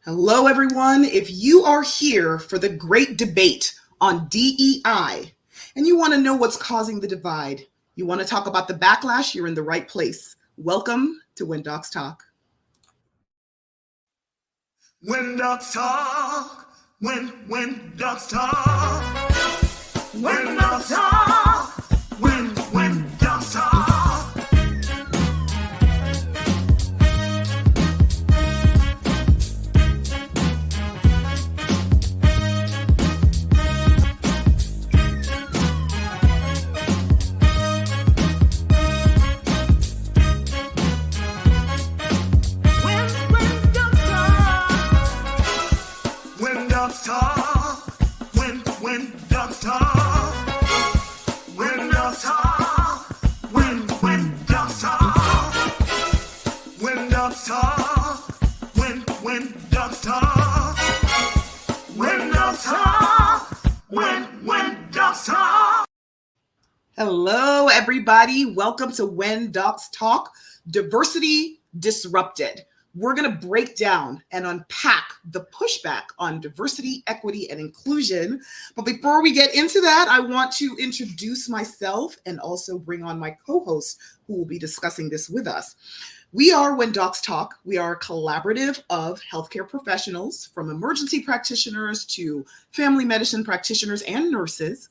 Hello, everyone. If you are here for the great debate on DEI and you want to know what's causing the divide, you want to talk about the backlash, you're in the right place. Welcome to When Docs Talk. When docs talk, when docs talk, when docs talk, when docs talk. Hello, everybody. Welcome to When Docs Talk, Diversity Disrupted. We're going to break down and unpack the pushback on diversity, equity, and inclusion. But before we get into that, I want to introduce myself and also bring on my co-host who will be discussing this with us. We are When Docs Talk. We are a collaborative of healthcare professionals, from emergency practitioners to family medicine practitioners and nurses.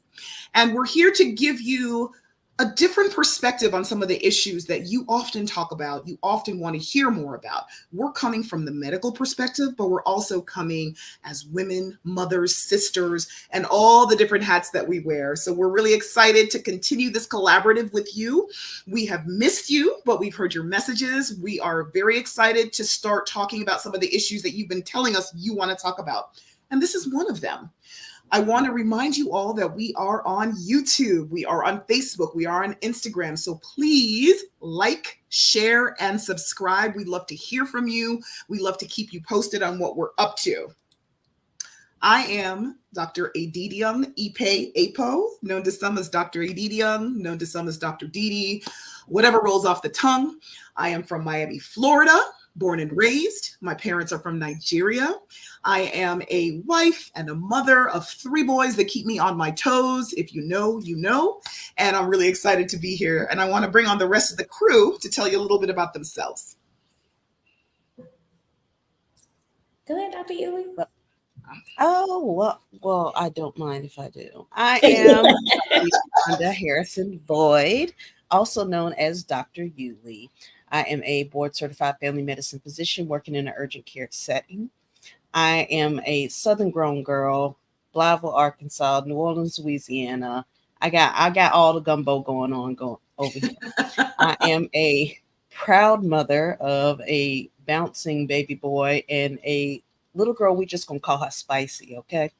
And we're here to give you a different perspective on some of the issues that you often talk about, you often want to hear more about. We're coming from the medical perspective, but we're also coming as women, mothers, sisters, and all the different hats that we wear. So we're really excited to continue this collaborative with you. We have missed you, but we've heard your messages. We are very excited to start talking about some of the issues that you've been telling us you want to talk about. And this is one of them. I want to remind you all that we are on YouTube, we are on Facebook, we are on Instagram. So please like, share, and subscribe. We'd love to hear from you. We love to keep you posted on what we're up to. I am Dr. Aditiong Ipe Apo, known to some as Dr. Aditiong, known to some as Dr. Didi, whatever rolls off the tongue. I am from Miami, Florida. Born and raised. My parents are from Nigeria. I am a wife and a mother of 3 boys that keep me on my toes. If you know, you know. And I'm really excited to be here. And I want to bring on the rest of the crew to tell you a little bit about themselves. Go ahead, Dr. Yuli. Oh, well, I don't mind if I do. I am Rhonda Harrison Boyd, also known as Dr. Yuli. I am a board-certified family medicine physician working in an urgent care setting. I am a Southern grown girl, Blytheville, Arkansas, New Orleans, Louisiana. I got all the gumbo going over here. I am a proud mother of a bouncing baby boy and a little girl. We just gonna call her Spicy, okay?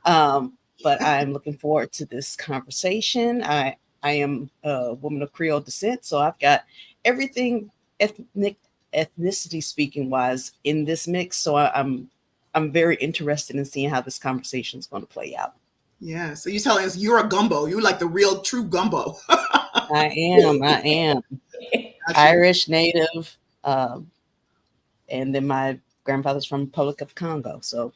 But I'm looking forward to this conversation. I am a woman of Creole descent, so I've got everything ethnicity speaking wise in this mix. So I'm very interested in seeing how this conversation is going to play out. Yeah. So you're telling us you're a gumbo. You're like the real true gumbo. I am Irish native. And then my grandfather's from Republic of Congo. So.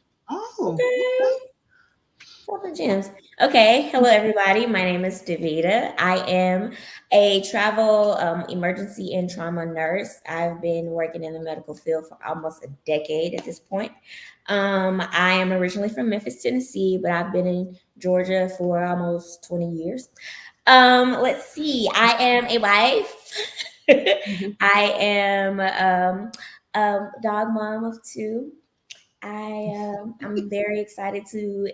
Gems. Okay, hello everybody. My name is Davida. I am a travel emergency and trauma nurse. I've been working in the medical field for almost a decade at this point. I am originally from Memphis, Tennessee, but I've been in Georgia for almost 20 years. Let's see. I am a wife. I am a dog mom of 2. I'm very excited to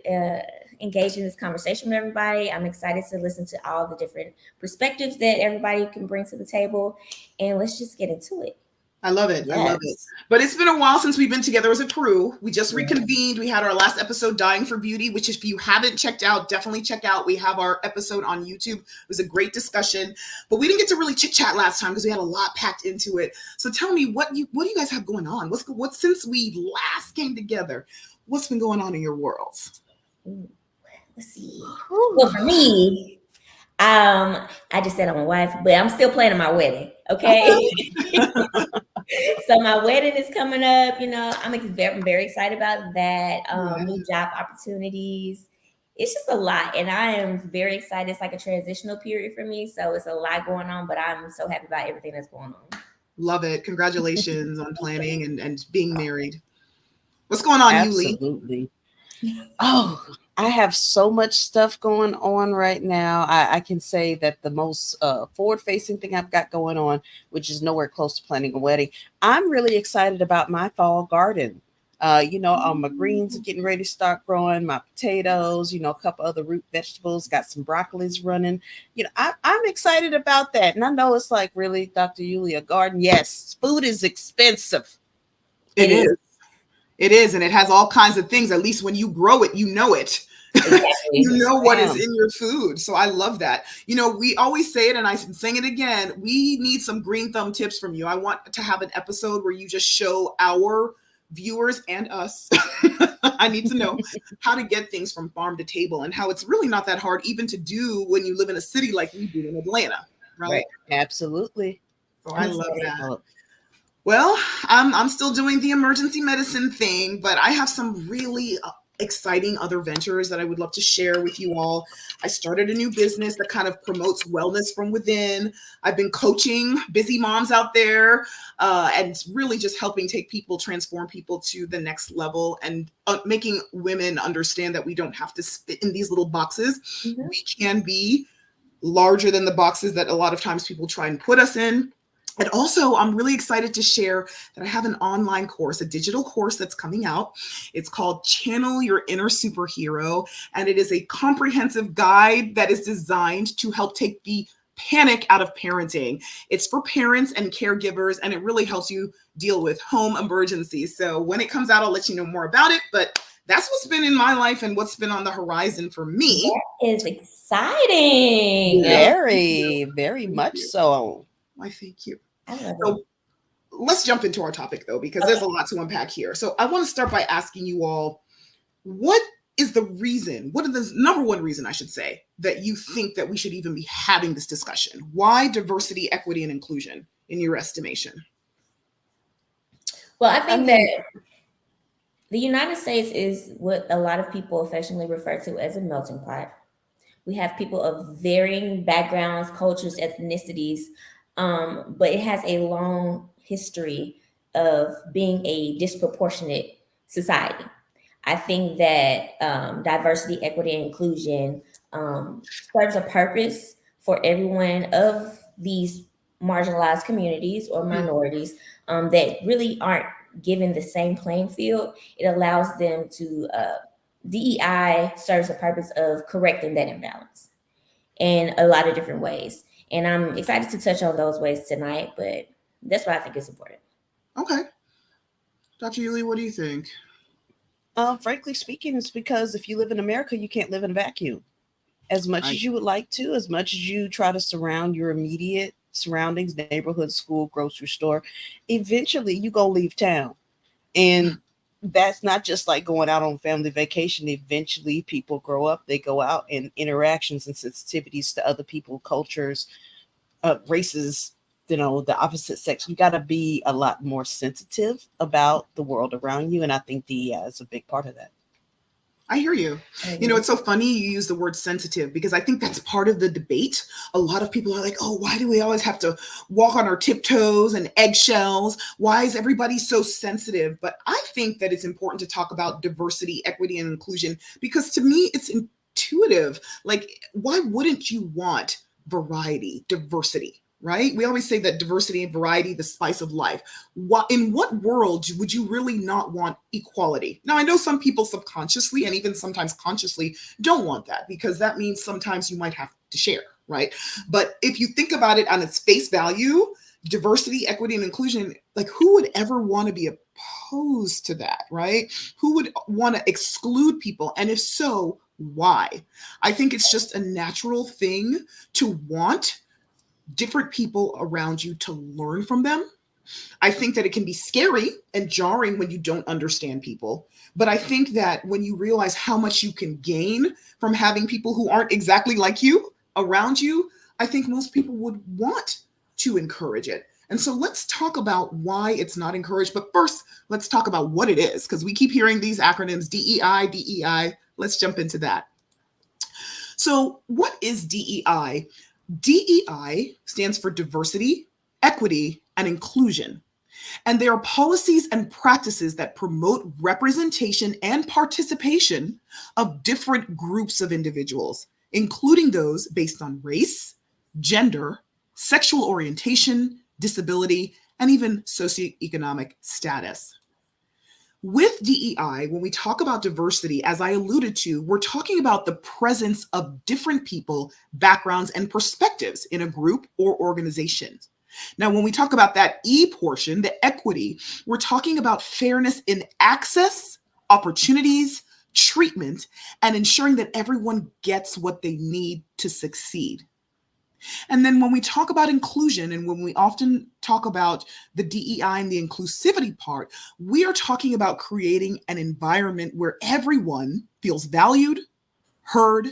engage in this conversation with everybody. I'm excited to listen to all the different perspectives that everybody can bring to the table, and let's just get into it. I love it. Yes. I love it. But it's been a while since we've been together as a crew. We just reconvened. We had our last episode, Dying for Beauty, which if you haven't checked out, definitely check out. We have our episode on YouTube. It was a great discussion, but we didn't get to really chit chat last time because we had a lot packed into it. So tell me, what do you guys have going on? What's since we last came together? What's been going on in your world? Let's see. Well, for me, I just said I'm a wife, but I'm still planning my wedding. Okay. So my wedding is coming up. I'm very excited about that. New job opportunities. It's just a lot, and I am very excited. It's like a transitional period for me, so it's a lot going on. But I'm so happy about everything that's going on. Love it. Congratulations on planning and being married. What's going on, Yuli? Absolutely. Oh, I have so much stuff going on right now. I can say that the most forward-facing thing I've got going on, which is nowhere close to planning a wedding, I'm really excited about my fall garden. My greens are getting ready to start growing, my potatoes, a couple other root vegetables, got some broccolis running. I'm excited about that. And I know it's like, really, Dr. Yulia, garden? Yes, food is expensive. It is. It is, and it has all kinds of things. At least when you grow it, you know it. Exactly. You know what is in your food. So I love that. We always say it, and I'm saying it again. We need some green thumb tips from you. I want to have an episode where you just show our viewers and us. I need to know how to get things from farm to table and how it's really not that hard even to do when you live in a city like we do in Atlanta. Right? Absolutely. So I love that. Well, I'm still doing the emergency medicine thing, but I have some really exciting other ventures that I would love to share with you all. I started a new business that kind of promotes wellness from within. I've been coaching busy moms out there and really just helping transform people to the next level and making women understand that we don't have to fit in these little boxes. Mm-hmm. We can be larger than the boxes that a lot of times people try and put us in. And also, I'm really excited to share that I have an online course, a digital course that's coming out. It's called Channel Your Inner Superhero, and it is a comprehensive guide that is designed to help take the panic out of parenting. It's for parents and caregivers, and it really helps you deal with home emergencies. So when it comes out, I'll let you know more about it, but that's what's been in my life and what's been on the horizon for me. That is exciting. Very, very much so. Why, thank you. So let's jump into our topic, though, because there's a lot to unpack here. So I want to start by asking you all, what is the number one reason, I should say, that you think that we should even be having this discussion? Why diversity, equity, and inclusion, in your estimation? Well, I think that the United States is what a lot of people affectionately refer to as a melting pot. We have people of varying backgrounds, cultures, ethnicities, but it has a long history of being a disproportionate society. I think that diversity, equity, and inclusion serves a purpose for everyone of these marginalized communities or minorities that really aren't given the same playing field. It allows them to, DEI serves the purpose of correcting that imbalance in a lot of different ways. And I'm excited to touch on those ways tonight, but that's why I think it's important. Okay. Dr. Yulia, what do you think? Frankly speaking, it's because if you live in America, you can't live in a vacuum. As much as you would like to, as much as you try to surround your immediate surroundings, neighborhood, school, grocery store, eventually you go leave town. And that's not just like going out on family vacation. Eventually people grow up, they go out, and interactions and sensitivities to other people, cultures, races, the opposite sex. You got to be a lot more sensitive about the world around you. And I think DEI is a big part of that. I hear you. It's so funny you use the word sensitive, because I think that's part of the debate. A lot of people are like, oh, why do we always have to walk on our tiptoes and eggshells? Why is everybody so sensitive? But I think that it's important to talk about diversity, equity, and inclusion, because to me, it's intuitive. Like, why wouldn't you want variety, diversity? Right? We always say that diversity and variety, the spice of life. In what world would you really not want equality? Now, I know some people subconsciously and even sometimes consciously don't want that, because that means sometimes you might have to share, right? But if you think about it on its face value, diversity, equity, and inclusion, like, who would ever want to be opposed to that, right? Who would want to exclude people? And if so, why? I think it's just a natural thing to want different people around you to learn from them. I think that it can be scary and jarring when you don't understand people. But I think that when you realize how much you can gain from having people who aren't exactly like you around you, I think most people would want to encourage it. And so let's talk about why it's not encouraged. But first, let's talk about what it is, because we keep hearing these acronyms, DEI, DEI. Let's jump into that. So what is DEI? DEI stands for diversity, equity, and inclusion. And they are policies and practices that promote representation and participation of different groups of individuals, including those based on race, gender, sexual orientation, disability, and even socioeconomic status. With DEI, when we talk about diversity, as I alluded to, we're talking about the presence of different people, backgrounds, and perspectives in a group or organization. Now, when we talk about that E portion, the equity, we're talking about fairness in access, opportunities, treatment, and ensuring that everyone gets what they need to succeed. And then when we talk about inclusion, and when we often talk about the DEI and the inclusivity part, we are talking about creating an environment where everyone feels valued, heard,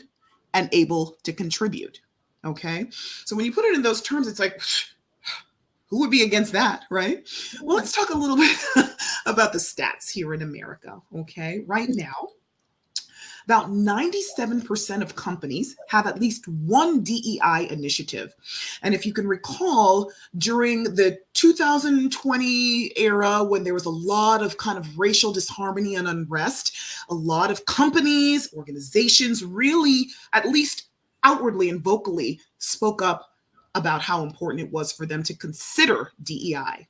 and able to contribute. Okay. So when you put it in those terms, it's like, who would be against that, right? Well, let's talk a little bit about the stats here in America. Okay. Right now, about 97% of companies have at least one DEI initiative. And if you can recall, during the 2020 era, when there was a lot of kind of racial disharmony and unrest, a lot of companies, organizations really, at least outwardly and vocally, spoke up about how important it was for them to consider DEI.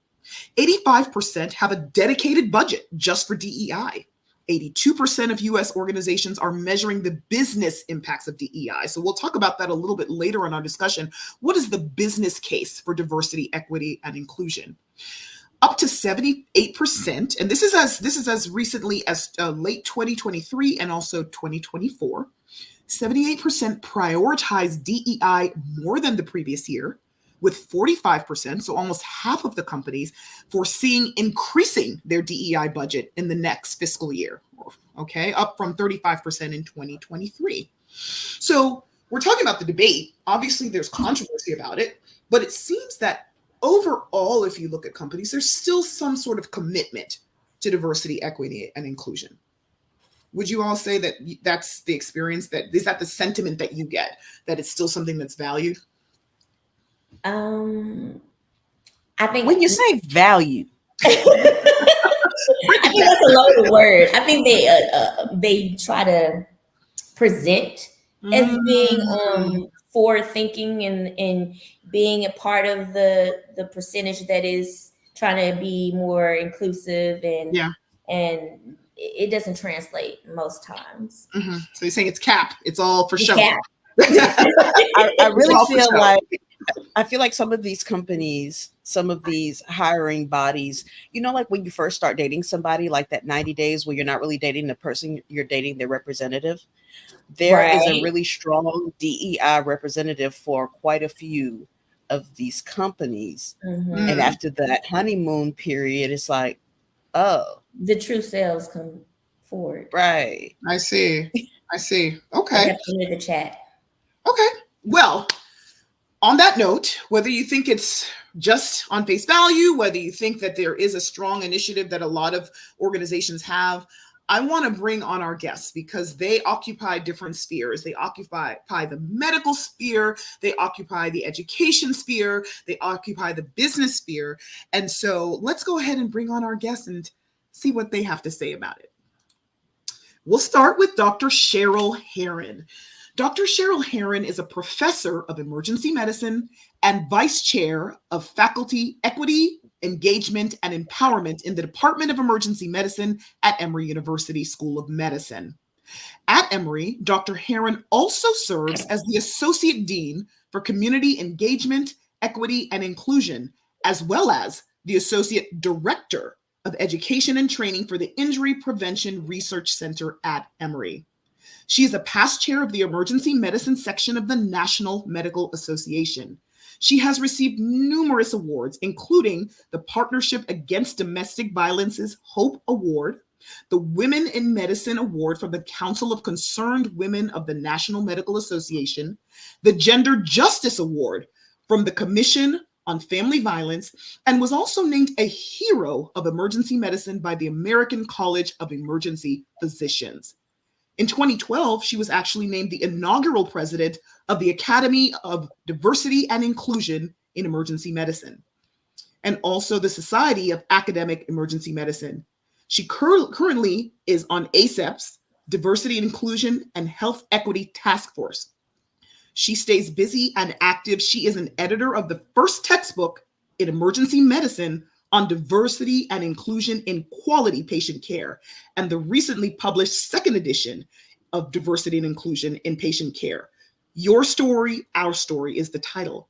85% have a dedicated budget just for DEI. 82% of US organizations are measuring the business impacts of DEI. So we'll talk about that a little bit later in our discussion. What is the business case for diversity, equity, and inclusion? Up to 78%, and this is as recently as late 2023 and also 2024, 78% prioritize DEI more than the previous year, with 45%, so almost half of the companies, foreseeing increasing their DEI budget in the next fiscal year, okay, up from 35% in 2023. So we're talking about the debate. Obviously, there's controversy about it, but it seems that overall, if you look at companies, there's still some sort of commitment to diversity, equity, and inclusion. Would you all say that that's the experience, that is that the sentiment that you get, that it's still something that's valued? I think When you say value, I think that's a loaded word. I think they try to present as being forward thinking and being a part of the percentage that is trying to be more inclusive and it doesn't translate most times. Mm-hmm. So you're saying it's cap. It's all for show. I really feel like some of these companies, some of these hiring bodies, you know, like when you first start dating somebody, like that 90 days where you're not really dating the person, you're dating their representative. There is a really strong DEI representative for quite a few of these companies. Mm-hmm. And after that honeymoon period, it's like, oh. The true selves come forward. Right. I see. Okay. I have to the chat. Okay. Well, on that note, whether you think it's just on face value, whether you think that there is a strong initiative that a lot of organizations have, I want to bring on our guests because they occupy different spheres. They occupy the medical sphere, they occupy the education sphere, they occupy the business sphere. And so let's go ahead and bring on our guests and see what they have to say about it. We'll start with Dr. Cheryl Herron. Dr. Cheryl Herron is a professor of emergency medicine and vice chair of faculty equity, engagement, and empowerment in the Department of Emergency Medicine at Emory University School of Medicine. At Emory, Dr. Herron also serves as the Associate Dean for Community Engagement, Equity, and Inclusion, as well as the Associate Director of Education and Training for the Injury Prevention Research Center at Emory. She is a past chair of the Emergency Medicine section of the National Medical Association. She has received numerous awards, including the Partnership Against Domestic Violence's Hope Award, the Women in Medicine Award from the Council of Concerned Women of the National Medical Association, the Gender Justice Award from the Commission on family violence and was also named a hero of emergency medicine by the American College of Emergency Physicians. In 2012, she was actually named the inaugural president of the Academy of Diversity and Inclusion in Emergency Medicine, and also the Society of Academic Emergency Medicine. She currently is on ACEP's Diversity and Inclusion and Health Equity Task Force. She stays busy and active. She is an editor of the first textbook in emergency medicine on diversity and inclusion in quality patient care, and the recently published second edition of Diversity and Inclusion in Patient Care. Your Story, Our Story is the title.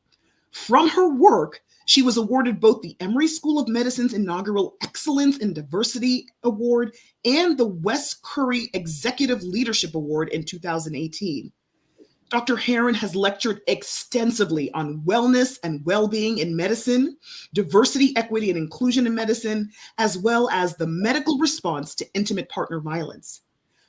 From her work, she was awarded both the Emory School of Medicine's inaugural Excellence in Diversity Award and the Wes Curry Executive Leadership Award in 2018. Dr. Herron has lectured extensively on wellness and well-being in medicine, diversity, equity, and inclusion in medicine, as well as the medical response to intimate partner violence.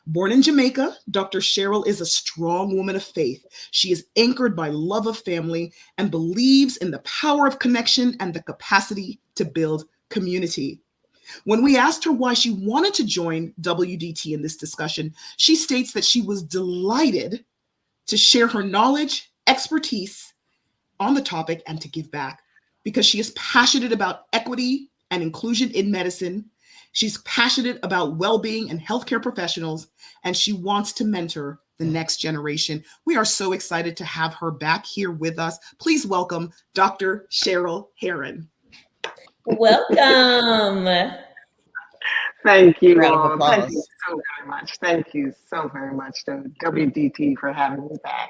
Born in Jamaica, Dr. Cheryl is a strong woman of faith. She is anchored by love of family and believes in the power of connection and the capacity to build community. When we asked her why she wanted to join WDT in this discussion, she states that she was delighted to share her knowledge, expertise on the topic, and to give back because she is passionate about equity and inclusion in medicine. She's passionate about well-being and healthcare professionals, and she wants to mentor the next generation. We are so excited to have her back here with us. Please welcome Dr. Cheryl Herron. Welcome. Thank you Round of all. applause. Thank you so very much. Thank you so very much to WDT for having me back.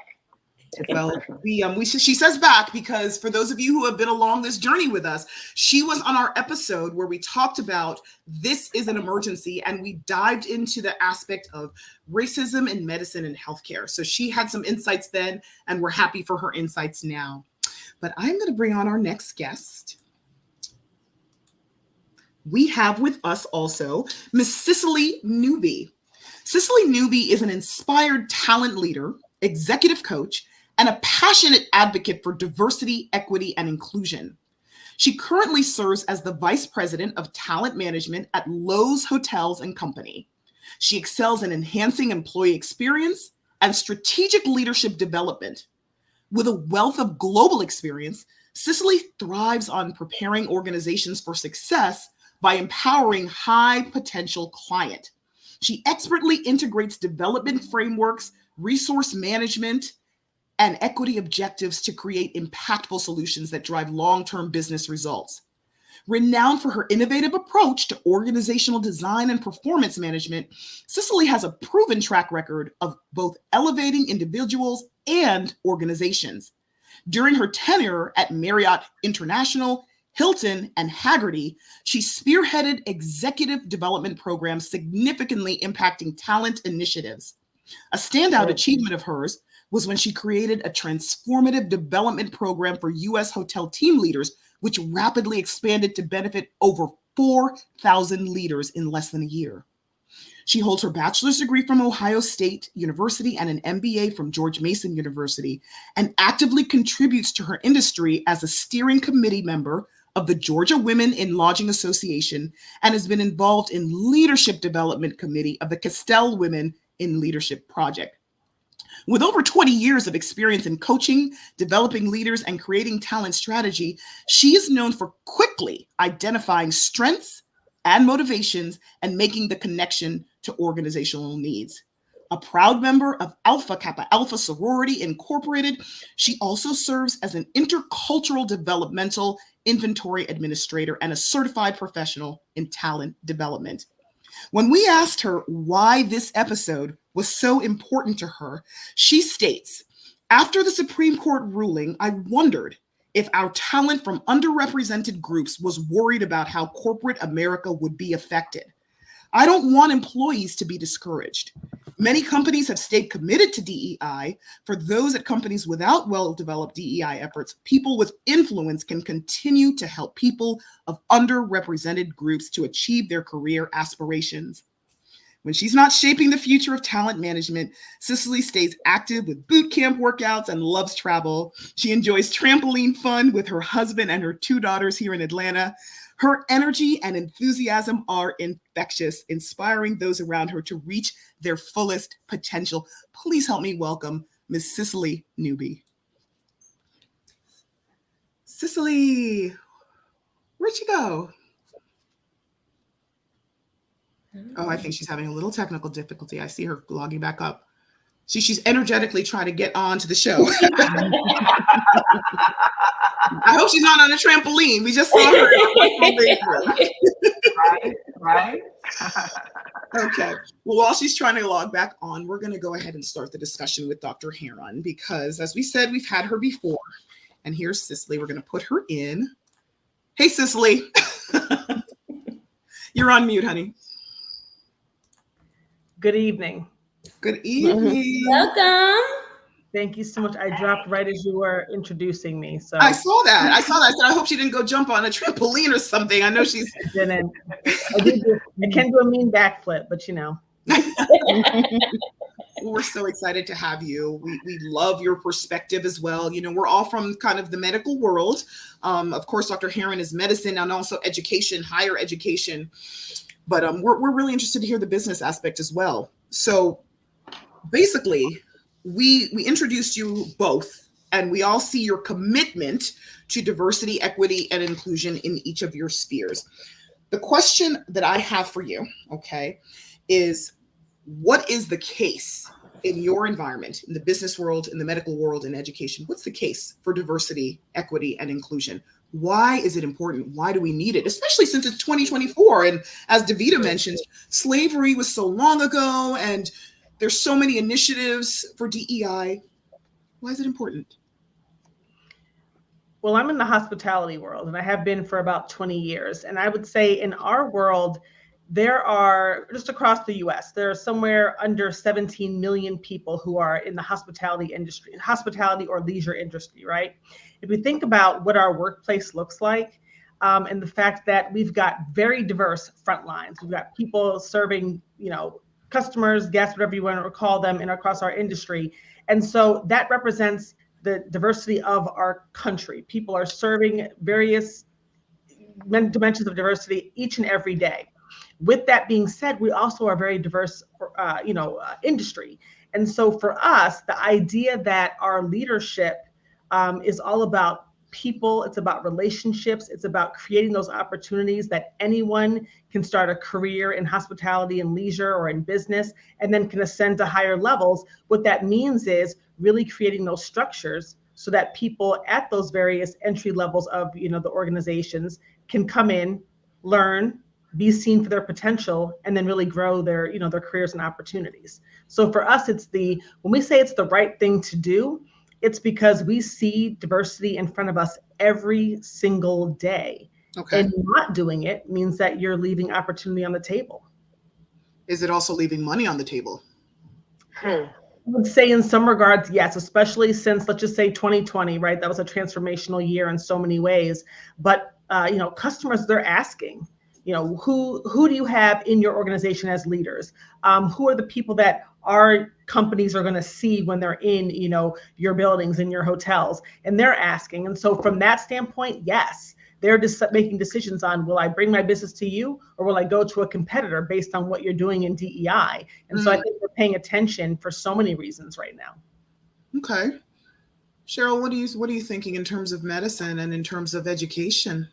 It's Well, a pleasure. she says back because for those of you who have been along this journey with us, she was on our episode where we talked about this is an emergency, and we dived into the aspect of racism in medicine and healthcare. So she had some insights then, and we're happy for her insights now. But I'm going to bring on our next guest. We have with us also Miss Cicely Newby. Cicely Newby is an inspired talent leader, executive coach, and a passionate advocate for diversity, equity, and inclusion. She currently serves as the Vice President of Talent Management at Lowe's Hotels and Company. She excels in enhancing employee experience and strategic leadership development. With a wealth of global experience, Cicely thrives on preparing organizations for success by empowering high-potential client. She expertly integrates development frameworks, resource management, and equity objectives to create impactful solutions that drive long-term business results. Renowned for her innovative approach to organizational design and performance management, Cicely has a proven track record of both elevating individuals and organizations. During her tenure at Marriott International, Hilton, and Haggerty, she spearheaded executive development programs significantly impacting talent initiatives. A standout achievement of hers was when she created a transformative development program for U.S. hotel team leaders, which rapidly expanded to benefit over 4,000 leaders in less than a year. She holds her bachelor's degree from Ohio State University and an MBA from George Mason University, and actively contributes to her industry as a steering committee member of the Georgia Women in Lodging Association, and has been involved in leadership development committee of the Castell Women in Leadership Project. With over 20 years of experience in coaching, developing leaders, and creating talent strategy, she is known for quickly identifying strengths and motivations and making the connection to organizational needs. A proud member of Alpha Kappa Alpha Sorority Incorporated, she also serves as an intercultural developmental inventory administrator and a certified professional in talent development. When we asked her why this episode was so important to her, she states, "After the Supreme Court ruling, I wondered if our talent from underrepresented groups was worried about how corporate America would be affected. I don't want employees to be discouraged. Many companies have stayed committed to DEI. For those at companies without well-developed DEI efforts, people with influence can continue to help people of underrepresented groups to achieve their career aspirations. When she's not shaping the future of talent management, Cicely stays active with boot camp workouts and loves travel. She enjoys trampoline fun with her husband and her 2 daughters here in Atlanta. Her energy and enthusiasm are infectious, inspiring those around her to reach their fullest potential. Please help me welcome Miss Cicely Newby. Cicely, where'd you go? Oh, I think she's having a little technical difficulty. I see her logging back up. See, she's energetically trying to get on to the show. I hope she's not on a trampoline. We just saw her. Right. Okay. Well, while she's trying to log back on, we're going to go ahead and start the discussion with Dr. Heron because, as we said, we've had her before. And here's Cicely. We're going to put her in. Hey, Cicely. You're on mute, honey. Good evening. Good evening. Welcome. Thank you so much. I dropped right as you were introducing me. So I saw that. I said, I hope she didn't go jump on a trampoline or something. I know she's. I didn't. I can do a mean backflip, but you know. We're so excited to have you. We love your perspective as well. You know, we're all from kind of the medical world. Of course, Dr. Heron is medicine and also education, higher education. But we're really interested to hear the business aspect as well. So basically, we introduced you both, and we all see your commitment to diversity, equity, and inclusion in each of your spheres. The question that I have for you, okay, is what is the case in your environment, in the business world, in the medical world, in education? What's the case for diversity, equity, and inclusion? Why is it important? Why do we need it? Especially since it's 2024. And as Davida mentioned, slavery was so long ago and there's so many initiatives for DEI. Why is it important? Well, I'm in the hospitality world and I have been for about 20 years. And I would say in our world, there are, just across the US, there are somewhere under 17 million people who are in the hospitality industry, hospitality or leisure industry, right? If we think about what our workplace looks like, and the fact that we've got very diverse front lines, we've got people serving, you know, customers, guests, whatever you want to call them, and across our industry. And so that represents the diversity of our country. People are serving various dimensions of diversity each and every day. With that being said, we also are a very diverse, industry. And so for us, the idea that our leadership is all about people, it's about relationships, it's about creating those opportunities that anyone can start a career in hospitality and leisure or in business, and then can ascend to higher levels. What that means is really creating those structures so that people at those various entry levels of, the organizations can come in, learn, be seen for their potential, and then really grow their, their careers and opportunities. So for us, when we say it's the right thing to do, it's because we see diversity in front of us every single day. Okay. And not doing it means that you're leaving opportunity on the table. Is it also leaving money on the table? I would say in some regards, yes, especially since, let's just say 2020, right? That was a transformational year in so many ways. But, customers, they're asking, who do you have in your organization as leaders? Who are the people that our companies are going to see when they're in, your buildings and your hotels? And they're asking. And so from that standpoint, yes, they're just making decisions on, will I bring my business to you or will I go to a competitor based on what you're doing in DEI? And so I think we're paying attention for so many reasons right now. Okay. Cheryl, what are you thinking in terms of medicine and in terms of education?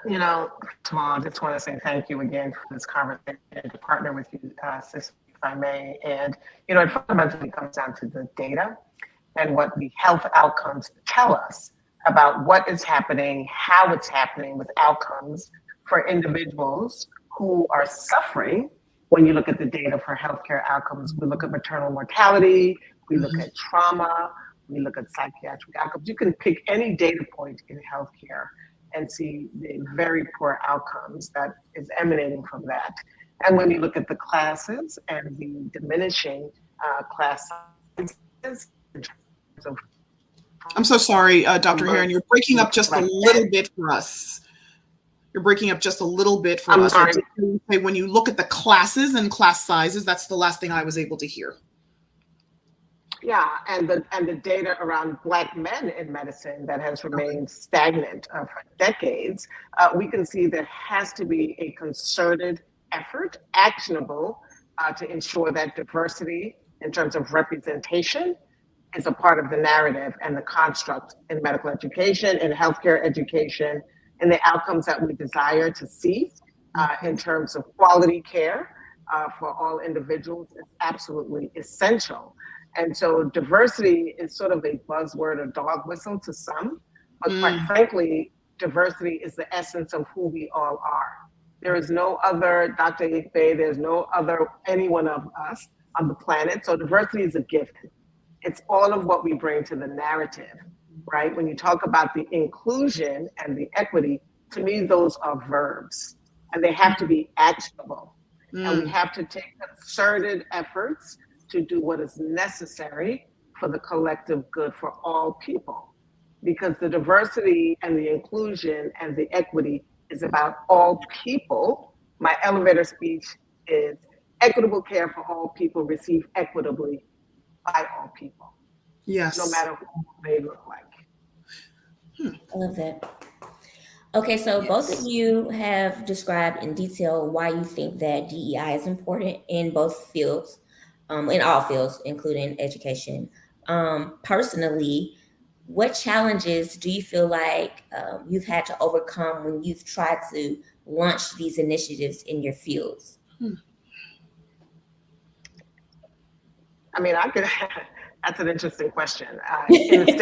First of all, I just want to say thank you again for this conversation and to partner with you, Sis, if I may. And, it fundamentally comes down to the data and what the health outcomes tell us about what is happening, how it's happening with outcomes for individuals who are suffering. When you look at the data for healthcare outcomes, we look at maternal mortality, we look at trauma, we look at psychiatric outcomes. You can pick any data point in healthcare and see the very poor outcomes that is emanating from that. And when you look at the classes and the diminishing class sizes. I'm so sorry, Dr. Heron, you're breaking up just a little bit for us. You're breaking up just a little bit for I'm us. sorry. Say when you look at the classes and class sizes, that's the last thing I was able to hear. Yeah, and the data around Black men in medicine that has remained stagnant for decades, we can see there has to be a concerted effort, actionable, to ensure that diversity in terms of representation is a part of the narrative and the construct in medical education, in healthcare education, and the outcomes that we desire to see in terms of quality care for all individuals is absolutely essential. And so diversity is sort of a buzzword or dog whistle to some, but quite frankly, diversity is the essence of who we all are. There is no other Dr. Ife, there's no other any one of us on the planet. So diversity is a gift. It's all of what we bring to the narrative, right? When you talk about the inclusion and the equity, to me, those are verbs and they have to be actionable. And we have to take concerted efforts to do what is necessary for the collective good for all people. Because the diversity and the inclusion and the equity is about all people. My elevator speech is equitable care for all people receive equitably by all people. Yes. No matter who they look like. I love that. Okay, so both of you have described in detail why you think that DEI is important in both fields, in all fields, including education. Personally, what challenges do you feel like you've had to overcome when you've tried to launch these initiatives in your fields? I mean, that's an interesting question. In the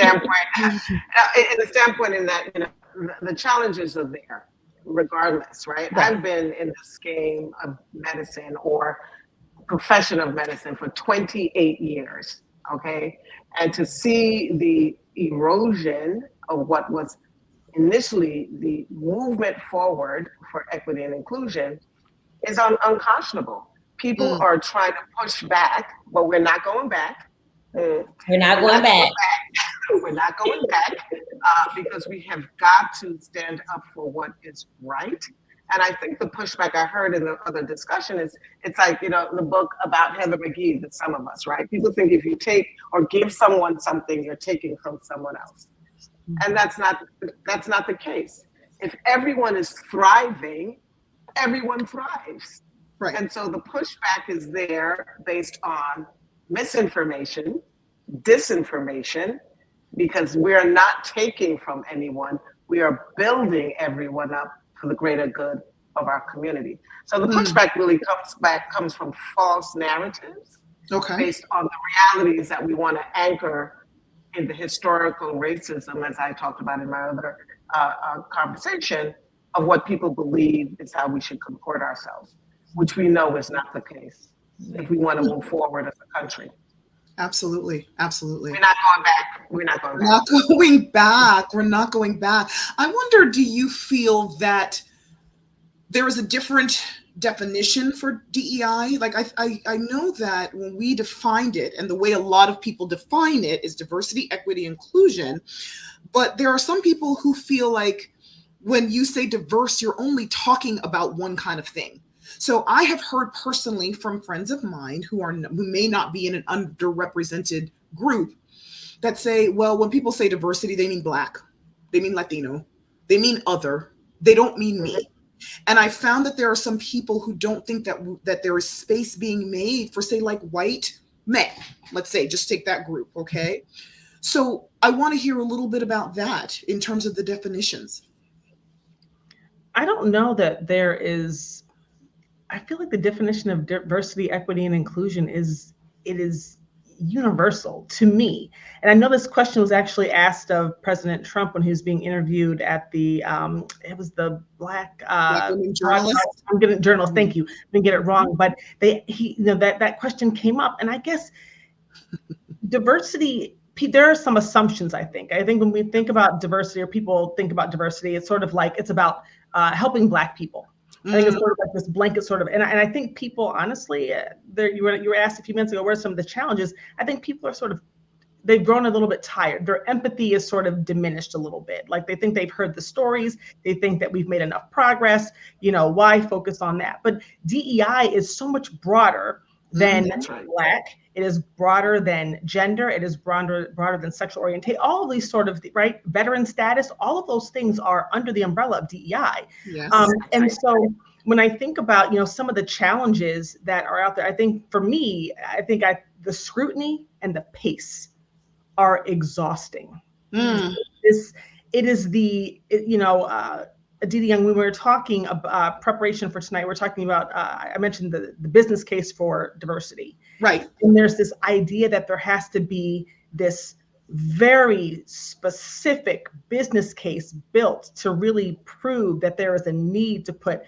standpoint in that, you know, the challenges are there regardless, right? I've been in this game of medicine or profession of medicine for 28 years, okay? And to see the erosion of what was initially the movement forward for equity and inclusion is unconscionable. People are trying to push back, but we're not going back. We're not going back. We're not going back because we have got to stand up for what is right. And I think the pushback I heard in the other discussion is, it's like, you know, the book about Heather McGee, The Sum of Us, right? People think if you take or give someone something, you're taking from someone else. And that's not the case. If everyone is thriving, everyone thrives. Right. And so the pushback is there based on misinformation, disinformation, because we're not taking from anyone. We are building everyone up for the greater good of our community. So the pushback really comes from false narratives based on the realities that we want to anchor in the historical racism, as I talked about in my other conversation, of what people believe is how we should comport ourselves, which we know is not the case if we want to move forward as a country. Absolutely. Absolutely. We're not going back. We're not going back. Not going back. We're not going back. I wonder, do you feel that there is a different definition for DEI? Like I know that when we defined it, and the way a lot of people define it is diversity, equity, inclusion. But there are some people who feel like when you say diverse, you're only talking about one kind of thing. So I have heard personally from friends of mine who may not be in an underrepresented group that say, well, when people say diversity, they mean Black, they mean Latino, they mean other, they don't mean me. And I found that there are some people who don't think that there is space being made for, say, like white men, let's say, just take that group, okay? So I want to hear a little bit about that in terms of the definitions. I don't know that there is, I feel like the definition of diversity, equity, and inclusion is universal to me. And I know this question was actually asked of President Trump when he was being interviewed at the, it was the Black Women Journalists. I'm getting journalists. Thank you. I didn't get it wrong, but that question came up, and I guess diversity. There are some assumptions. I think when we think about diversity, or people think about diversity, it's sort of like it's about helping Black people. I think it's sort of like this blanket sort of, and I think people, honestly, you were asked a few minutes ago, what are some of the challenges? I think people are they've grown a little bit tired. Their empathy is sort of diminished a little bit. Like they think they've heard the stories. They think that we've made enough progress. Why focus on that? But DEI is so much broader than Black. It is broader than gender. It is broader than sexual orientation. All of these sort of, right, veteran status, all of those things are under the umbrella of DEI. Yes. And so when I think about, some of the challenges that are out there, I think for me, the scrutiny and the pace are exhausting. Aditi Young, when we were talking about preparation for tonight, we're talking about, I mentioned the business case for diversity. Right. And there's this idea that there has to be this very specific business case built to really prove that there is a need to put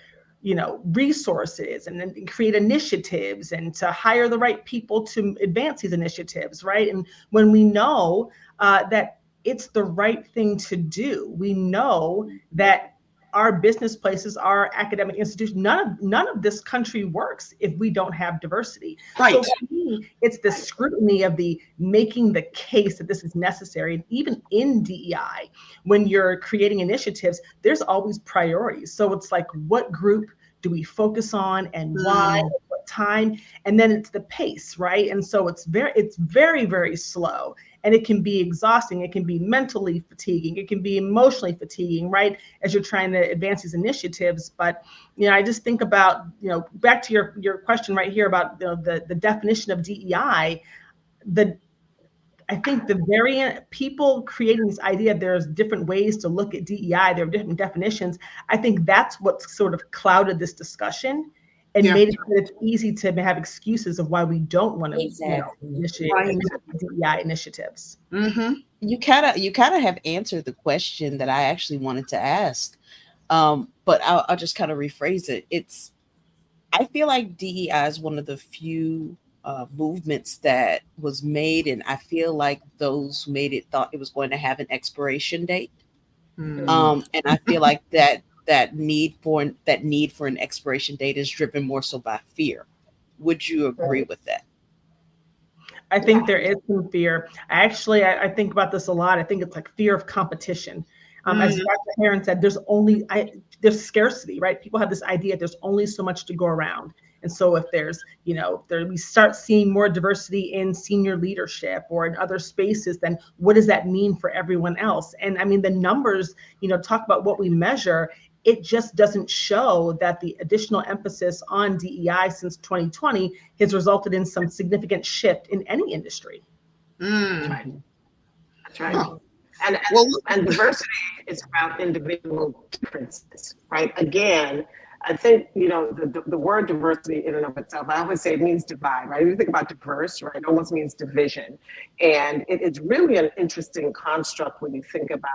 resources and then create initiatives and to hire the right people to advance these initiatives, right? And when we know that it's the right thing to do, we know that our business places, our academic institutions, none of this country works if we don't have diversity. Right. So for me, it's the scrutiny of the making the case that this is necessary. And even in DEI, when you're creating initiatives, there's always priorities. So it's like, what group do we focus on and why, at what time? And then it's the pace, right? And so it's very, very slow. And it can be exhausting. It can be mentally fatiguing. It can be emotionally fatiguing, right? As you're trying to advance these initiatives. But, I just think about, back to your question right here about the definition of DEI, I think the variant people creating this idea, there's different ways to look at DEI, there are different definitions. I think that's what sort of clouded this discussion and made it that it's easy to have excuses of why we don't want to initiate DEI initiatives. Mm-hmm. You kind of have answered the question that I actually wanted to ask, but I'll just kind of rephrase it. I feel like DEI is one of the few movements that was made, and I feel like those who made it thought it was going to have an expiration date. And I feel like that need for an expiration date is driven more so by fear. Would you agree with that? I think there is some fear. I think about this a lot. I think it's like fear of competition. As Dr. Heron said, there's scarcity, right? People have this idea there's only so much to go around. And so if there's, we start seeing more diversity in senior leadership or in other spaces, then what does that mean for everyone else? And I mean, the numbers, talk about what we measure. It just doesn't show that the additional emphasis on DEI since 2020 has resulted in some significant shift in any industry. That's right. Huh. And diversity is about individual differences, right? Again, I think, the word diversity in and of itself, I always say it means divide, right? If you think about diverse, right, it almost means division. And it's really an interesting construct when you think about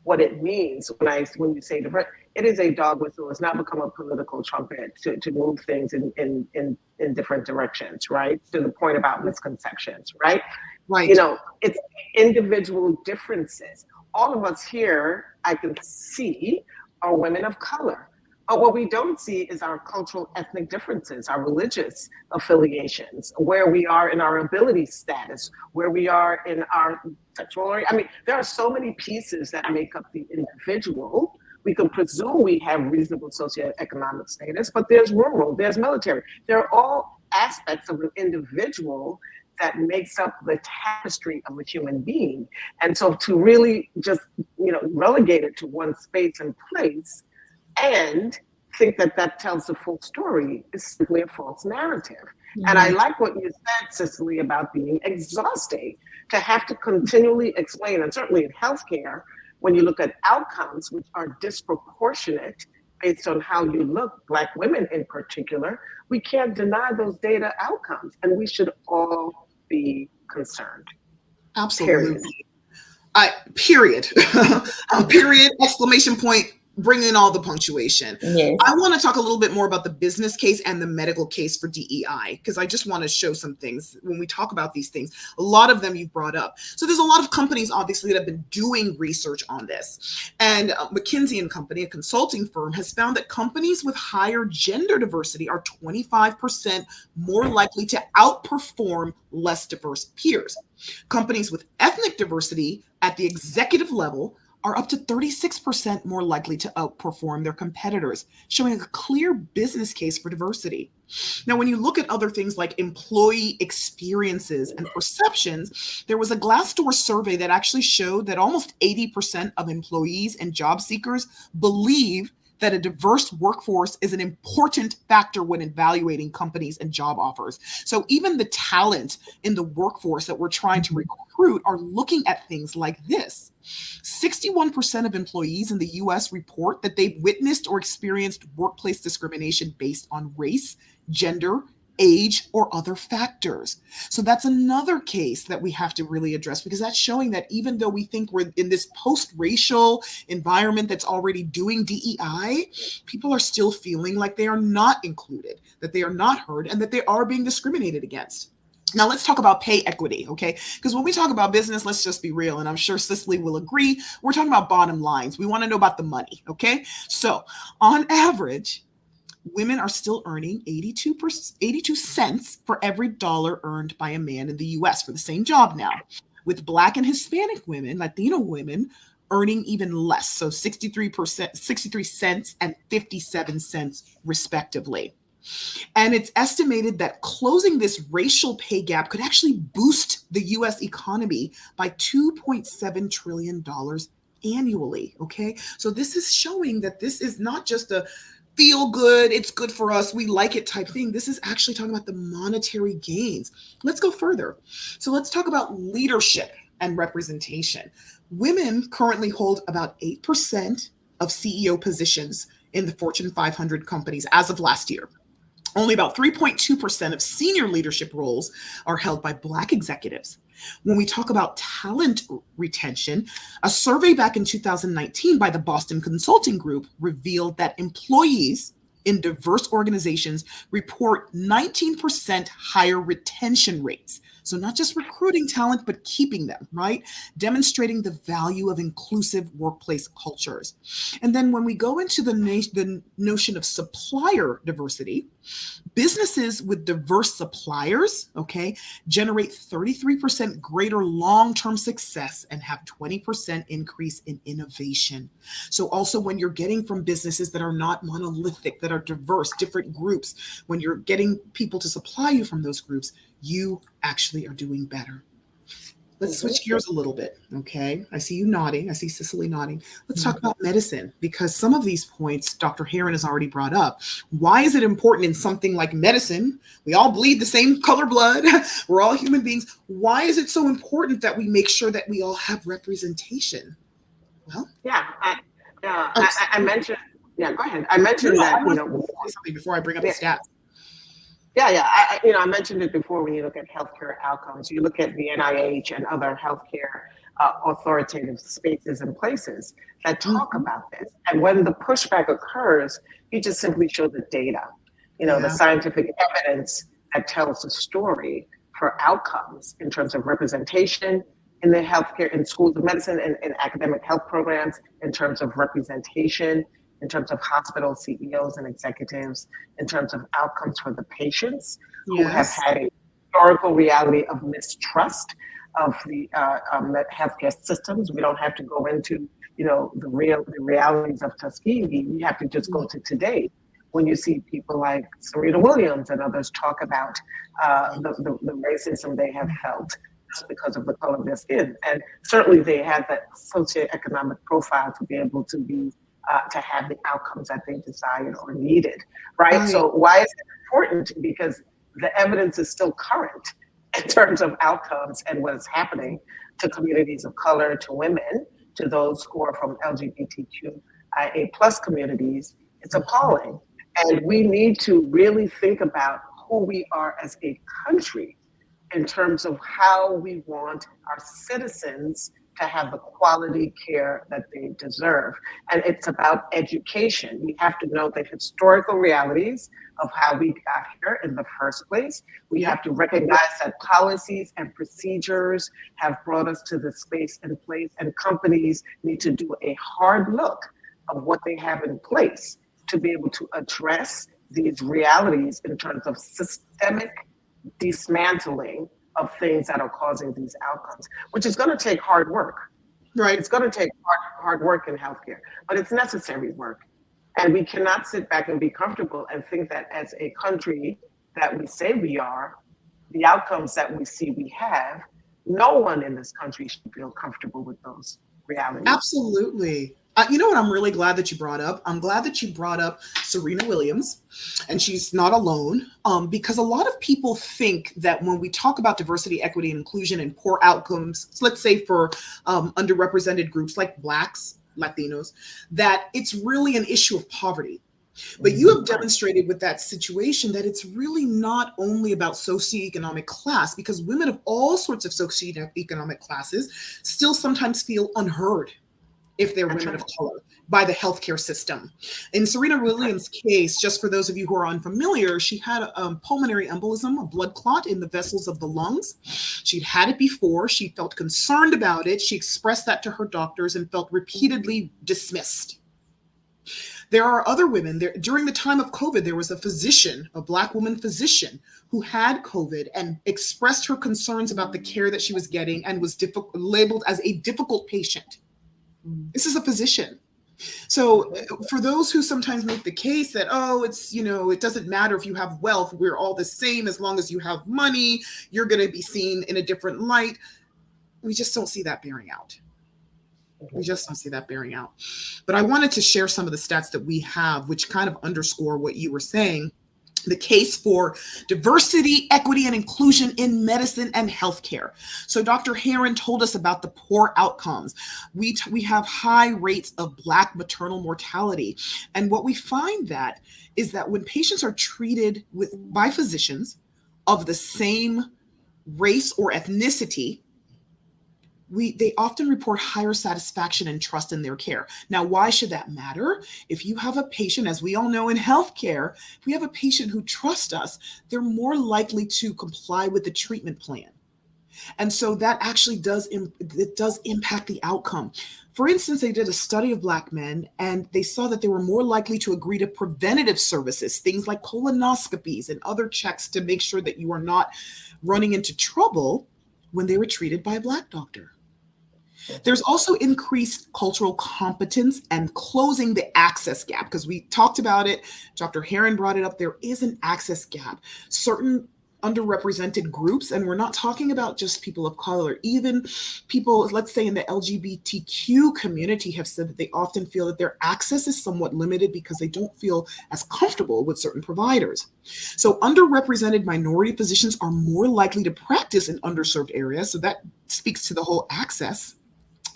what it means when you say diverse. It is a dog whistle. It's not become a political trumpet to move things in different directions, right? To the point about misconceptions, right? Right. It's individual differences. All of us here, I can see, are women of color. But what we don't see is our cultural ethnic differences, our religious affiliations, where we are in our ability status, where we are in our sexual. I mean, there are so many pieces that make up the individual. We can presume we have reasonable socioeconomic status, but there's rural, there's military. They're all aspects of an individual that makes up the tapestry of a human being. And so to really just, relegate it to one space and place and think that tells the full story is simply a false narrative. Mm-hmm. And I like what you said, Cicely, about being exhausting, to have to continually explain, and certainly in healthcare, when you look at outcomes which are disproportionate based on how you look, Black women in particular, we can't deny those data outcomes, and we should all be concerned. Absolutely. Period. Period, exclamation point, Bring in all the punctuation. Yes. I want to talk a little bit more about the business case and the medical case for DEI, because I just want to show some things when we talk about these things. A lot of them you've brought up. So there's a lot of companies, obviously, that have been doing research on this. And McKinsey & Company, a consulting firm, has found that companies with higher gender diversity are 25% more likely to outperform less diverse peers. Companies with ethnic diversity at the executive level are up to 36% more likely to outperform their competitors, showing a clear business case for diversity. Now, when you look at other things like employee experiences and perceptions, there was a Glassdoor survey that actually showed that almost 80% of employees and job seekers believe that a diverse workforce is an important factor when evaluating companies and job offers. So even the talent in the workforce that we're trying to recruit are looking at things like this. 61% of employees in the US report that they've witnessed or experienced workplace discrimination based on race, gender, age, or other factors. So that's another case that we have to really address, because that's showing that even though we think we're in this post-racial environment that's already doing DEI, people are still feeling like they are not included, that they are not heard, and that they are being discriminated against. Now let's talk about pay equity, okay? Because when we talk about business, let's just be real, and I'm sure Cicely will agree, we're talking about bottom lines. We want to know about the money, okay? So on average, women are still earning 82 cents for every dollar earned by a man in the US for the same job now, with Black and Hispanic women, Latino women, earning even less, so 63 cents and 57 cents respectively. And it's estimated that closing this racial pay gap could actually boost the US economy by $2.7 trillion annually, okay? So this is showing that this is not just a feel good, it's good for us, we like it type thing. This is actually talking about the monetary gains. Let's go further. So let's talk about leadership and representation. Women currently hold about 8% of CEO positions in the Fortune 500 companies as of last year. Only about 3.2% of senior leadership roles are held by Black executives. When we talk about talent retention, a survey back in 2019 by the Boston Consulting Group revealed that employees in diverse organizations report 19% higher retention rates. So not just recruiting talent, but keeping them, right? Demonstrating the value of inclusive workplace cultures. And then when we go into the notion of supplier diversity, businesses with diverse suppliers, okay, generate 33% greater long-term success and have 20% increase in innovation. So also when you're getting from businesses that are not monolithic, that are diverse, different groups, when you're getting people to supply you from those groups, you actually are doing better. Let's switch gears a little bit, okay? I see you nodding. I see Cicely nodding. Let's talk about medicine, because some of these points Dr. Heron has already brought up. Why is it important in something like medicine? We all bleed the same color blood. We're all human beings. Why is it so important that we make sure that we all have representation? Well, I mentioned. Yeah, go ahead. I mentioned that something before I bring up the stats. I mentioned it before. When you look at healthcare outcomes, you look at the NIH and other healthcare authoritative spaces and places that talk about this. And when the pushback occurs, you just simply show the data, the scientific evidence that tells the story for outcomes in terms of representation in the healthcare, in schools of medicine and academic health programs, in terms of representation, in terms of hospital CEOs and executives, in terms of outcomes for the patients who have had a historical reality of mistrust of the healthcare systems. We don't have to go into, the realities of Tuskegee. We have to just go to today, when you see people like Serena Williams and others talk about the racism they have felt just because of the color of their skin. And certainly they have that socioeconomic profile to be able to be to have the outcomes that they desired or needed, right? So why is it important? Because the evidence is still current in terms of outcomes and what is happening to communities of color, to women, to those who are from LGBTQIA+ communities. It's appalling. And we need to really think about who we are as a country in terms of how we want our citizens to have the quality care that they deserve. And it's about education. We have to know the historical realities of how we got here in the first place. We have to recognize that policies and procedures have brought us to this space and place, and companies need to do a hard look of what they have in place to be able to address these realities in terms of systemic dismantling of things that are causing these outcomes, which is going to take hard work. Right. It's going to take hard work in healthcare, but it's necessary work. And we cannot sit back and be comfortable and think that as a country that we say we are, the outcomes that we see we have, no one in this country should feel comfortable with those realities. Absolutely. You know what I'm really glad that you brought up? I'm glad that you brought up Serena Williams, and she's not alone, because a lot of people think that when we talk about diversity, equity, and inclusion and poor outcomes, let's say for underrepresented groups like Blacks, Latinos, that it's really an issue of poverty. But you have demonstrated with that situation that it's really not only about socioeconomic class, because women of all sorts of socioeconomic classes still sometimes feel unheard if they're women of color by the healthcare system. In Serena Williams' case, just for those of you who are unfamiliar, she had a pulmonary embolism, a blood clot in the vessels of the lungs. She'd had it before. She felt concerned about it. She expressed that to her doctors and felt repeatedly dismissed. There are other women. During the time of COVID, there was a physician, a Black woman physician, who had COVID and expressed her concerns about the care that she was getting and was labeled as a difficult patient. This is a physician. So for those who sometimes make the case that, oh, it's, it doesn't matter if you have wealth, we're all the same as long as you have money, you're going to be seen in a different light. We just don't see that bearing out. We just don't see that bearing out. But I wanted to share some of the stats that we have, which kind of underscore what you were saying. The case for diversity, equity, and inclusion in medicine and healthcare. So Dr. Heron told us about the poor outcomes. We have high rates of Black maternal mortality. And what we find that is that when patients are treated by physicians of the same race or ethnicity, they often report higher satisfaction and trust in their care. Now, why should that matter? If you have a patient, as we all know in healthcare, if we have a patient who trusts us, they're more likely to comply with the treatment plan. And so that actually does impact the outcome. For instance, they did a study of Black men, and they saw that they were more likely to agree to preventative services, things like colonoscopies and other checks to make sure that you are not running into trouble when they were treated by a Black doctor. There's also increased cultural competence and closing the access gap, because we talked about it. Dr. Heron brought it up. There is an access gap. Certain underrepresented groups, and we're not talking about just people of color, even people, let's say in the LGBTQ community, have said that they often feel that their access is somewhat limited because they don't feel as comfortable with certain providers. So underrepresented minority physicians are more likely to practice in underserved areas. So that speaks to the whole access.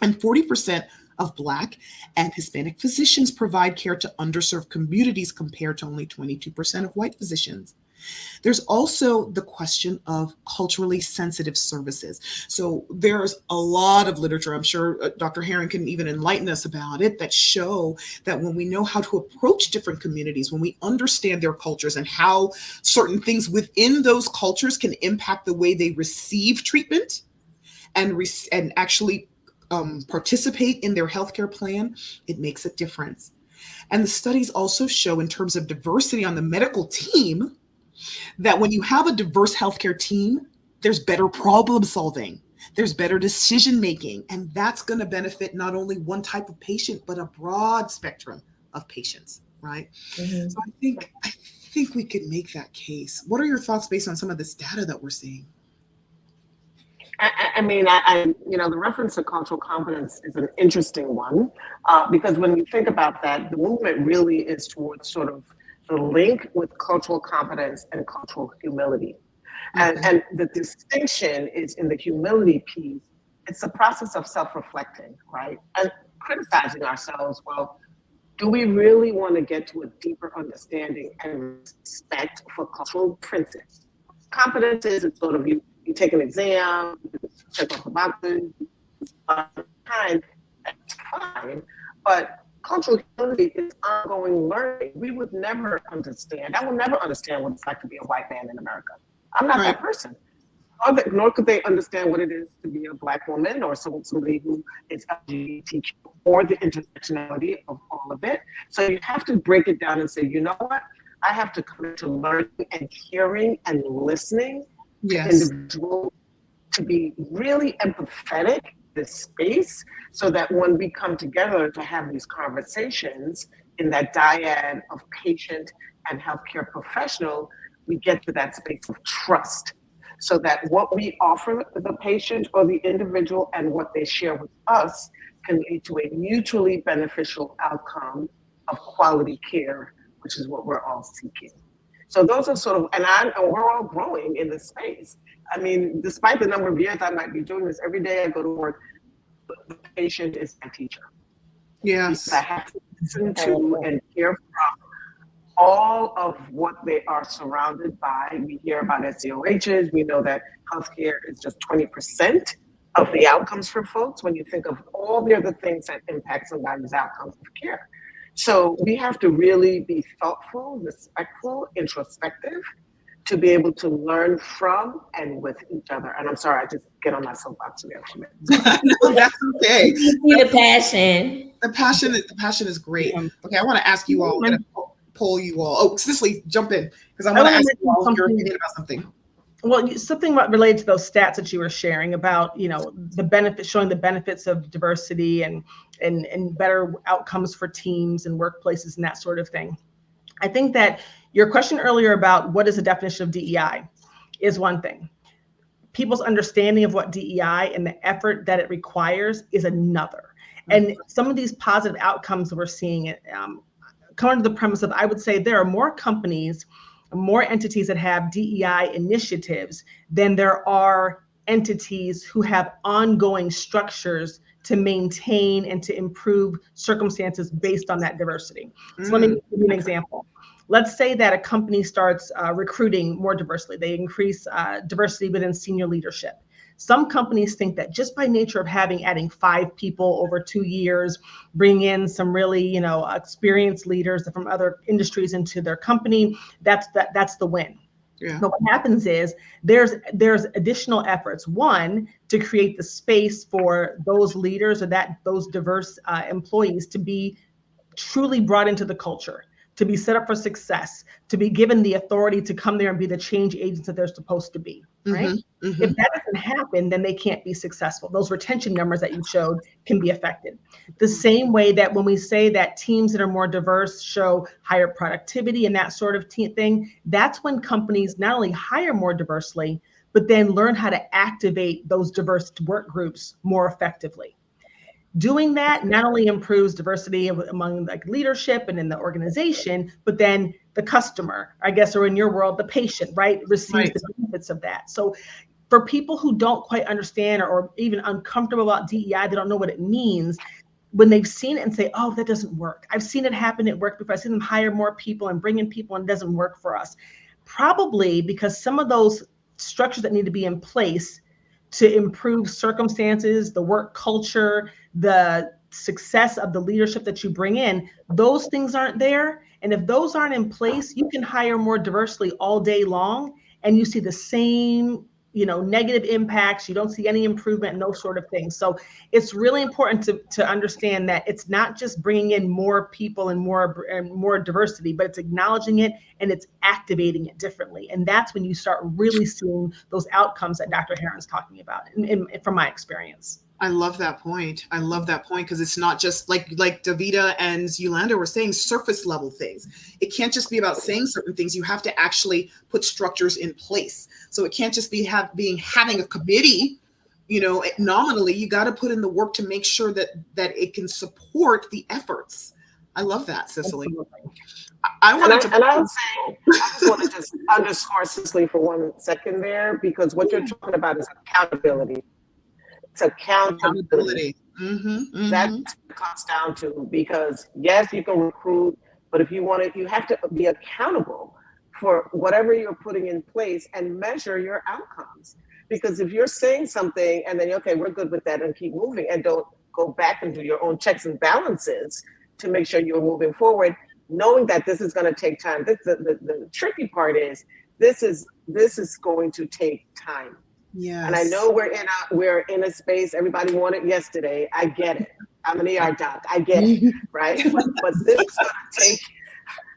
And 40% of Black and Hispanic physicians provide care to underserved communities compared to only 22% of white physicians. There's also the question of culturally sensitive services. So there's a lot of literature, I'm sure Dr. Heron can even enlighten us about it, that show that when we know how to approach different communities, when we understand their cultures and how certain things within those cultures can impact the way they receive treatment and actually participate in their healthcare plan, it makes a difference. And the studies also show, in terms of diversity on the medical team, that when you have a diverse healthcare team, there's better problem solving, there's better decision making, and that's going to benefit not only one type of patient, but a broad spectrum of patients, right? Mm-hmm. So I think we could make that case. What are your thoughts based on some of this data that we're seeing? I mean, the reference to cultural competence is an interesting one, because when you think about that, the movement really is towards sort of the link with cultural competence and cultural humility. And the distinction is in the humility piece. It's a process of self-reflecting, right? And criticizing ourselves. Well, do we really want to get to a deeper understanding and respect for cultural differences? Competence is sort of you take an exam, check off the boxes, time, that's fine. But cultural humility is ongoing learning. We would never understand. I will never understand what it's like to be a white man in America. I'm not that person. Nor could they understand what it is to be a Black woman or somebody who is LGBTQ, or the intersectionality of all of it. So you have to break it down and say, you know what? I have to come to learning and hearing and listening to individuals, to be really empathetic in this space, so that when we come together to have these conversations in that dyad of patient and healthcare professional, we get to that space of trust, so that what we offer the patient or the individual and what they share with us can lead to a mutually beneficial outcome of quality care, which is what we're all seeking. So those are sort of, and we're all growing in this space. I mean, despite the number of years I might be doing this, every day I go to work, the patient is my teacher. Yes. I have to listen to and hear from all of what they are surrounded by. We hear about SCOHs. We know that healthcare is just 20% of the outcomes for folks when you think of all the other things that impact somebody's outcomes of care. So we have to really be thoughtful, respectful, introspective, to be able to learn from and with each other. And I'm sorry, I just get on my soapbox there for a minute. No, that's okay. You see the passion. The passion is great. Okay, I want to ask you all. I'm going to poll you all. Oh, Cicely, jump in, because I want to ask you all your opinion about something. Well, something related to those stats that you were sharing about, the benefits, showing the benefits of diversity and better outcomes for teams and workplaces and that sort of thing. I think that your question earlier about what is the definition of DEI is one thing. People's understanding of what DEI and the effort that it requires is another. And some of these positive outcomes that we're seeing come under the premise of, I would say there are more companies, more entities that have DEI initiatives than there are entities who have ongoing structures to maintain and to improve circumstances based on that diversity. So let me give you an example. Let's say that a company starts recruiting more diversity. They increase diversity within senior leadership. Some companies think that just by nature of adding 5 people over 2 years, bring in some really, experienced leaders from other industries into their company, that's the win. Yeah. But what happens is there's additional efforts. One, to create the space for those leaders or those diverse employees to be truly brought into the culture, to be set up for success, to be given the authority to come there and be the change agents that they're supposed to be, right? Mm-hmm, mm-hmm. If that doesn't happen, then they can't be successful. Those retention numbers that you showed can be affected. The same way that when we say that teams that are more diverse show higher productivity and that sort of thing, that's when companies not only hire more diversely, but then learn how to activate those diverse work groups more effectively. Doing that not only improves diversity among leadership and in the organization, but then the customer, I guess, or in your world, the patient, right, receives the benefits of that. So for people who don't quite understand or even uncomfortable about DEI, they don't know what it means, when they've seen it and say, oh, that doesn't work. I've seen it happen at work before. I've seen them hire more people and bring in people and it doesn't work for us. Probably because some of those structures that need to be in place to improve circumstances, the work culture, the success of the leadership that you bring in, those things aren't there. And if those aren't in place, you can hire more diversely all day long and you see the same, negative impacts. You don't see any improvement and those sort of things. So it's really important to understand that it's not just bringing in more people and more diversity, but it's acknowledging it and it's activating it differently. And that's when you start really seeing those outcomes that Dr. Heron's talking about, from my experience. I love that point. Because it's not just like Davida and Yolanda were saying, surface level things. It can't just be about saying certain things. You have to actually put structures in place. So it can't just be having a committee, nominally. You got to put in the work to make sure that it can support the efforts. I love that, Cicely. I just want to just underscore Cicely for 1 second there, because what you're talking about is accountability. It's accountability. Mm-hmm. That comes down to, because yes, you can recruit, but if you have to be accountable for whatever you're putting in place and measure your outcomes. Because if you're saying something and then, okay, we're good with that and keep moving and don't go back and do your own checks and balances to make sure you're moving forward, knowing that this is going to take time. The tricky part is this is going to take time. Yes. And I know we're in a space, everybody wanted yesterday. I get it. I'm an ER doc. I get it, right? But this is going to take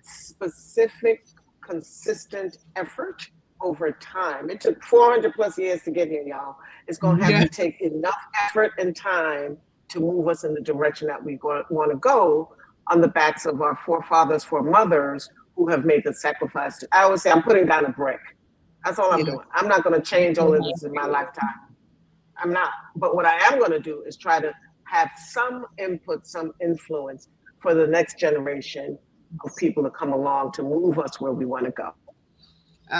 specific, consistent effort over time. It took 400 plus years to get here, y'all. It's going to have to take enough effort and time to move us in the direction that we want to go on the backs of our forefathers, foremothers who have made the sacrifice. I always say I'm putting down a brick. That's all I'm doing. I'm not going to change all of this in my lifetime. I'm not. But what I am going to do is try to have some input, some influence for the next generation of people to come along to move us where we want to go.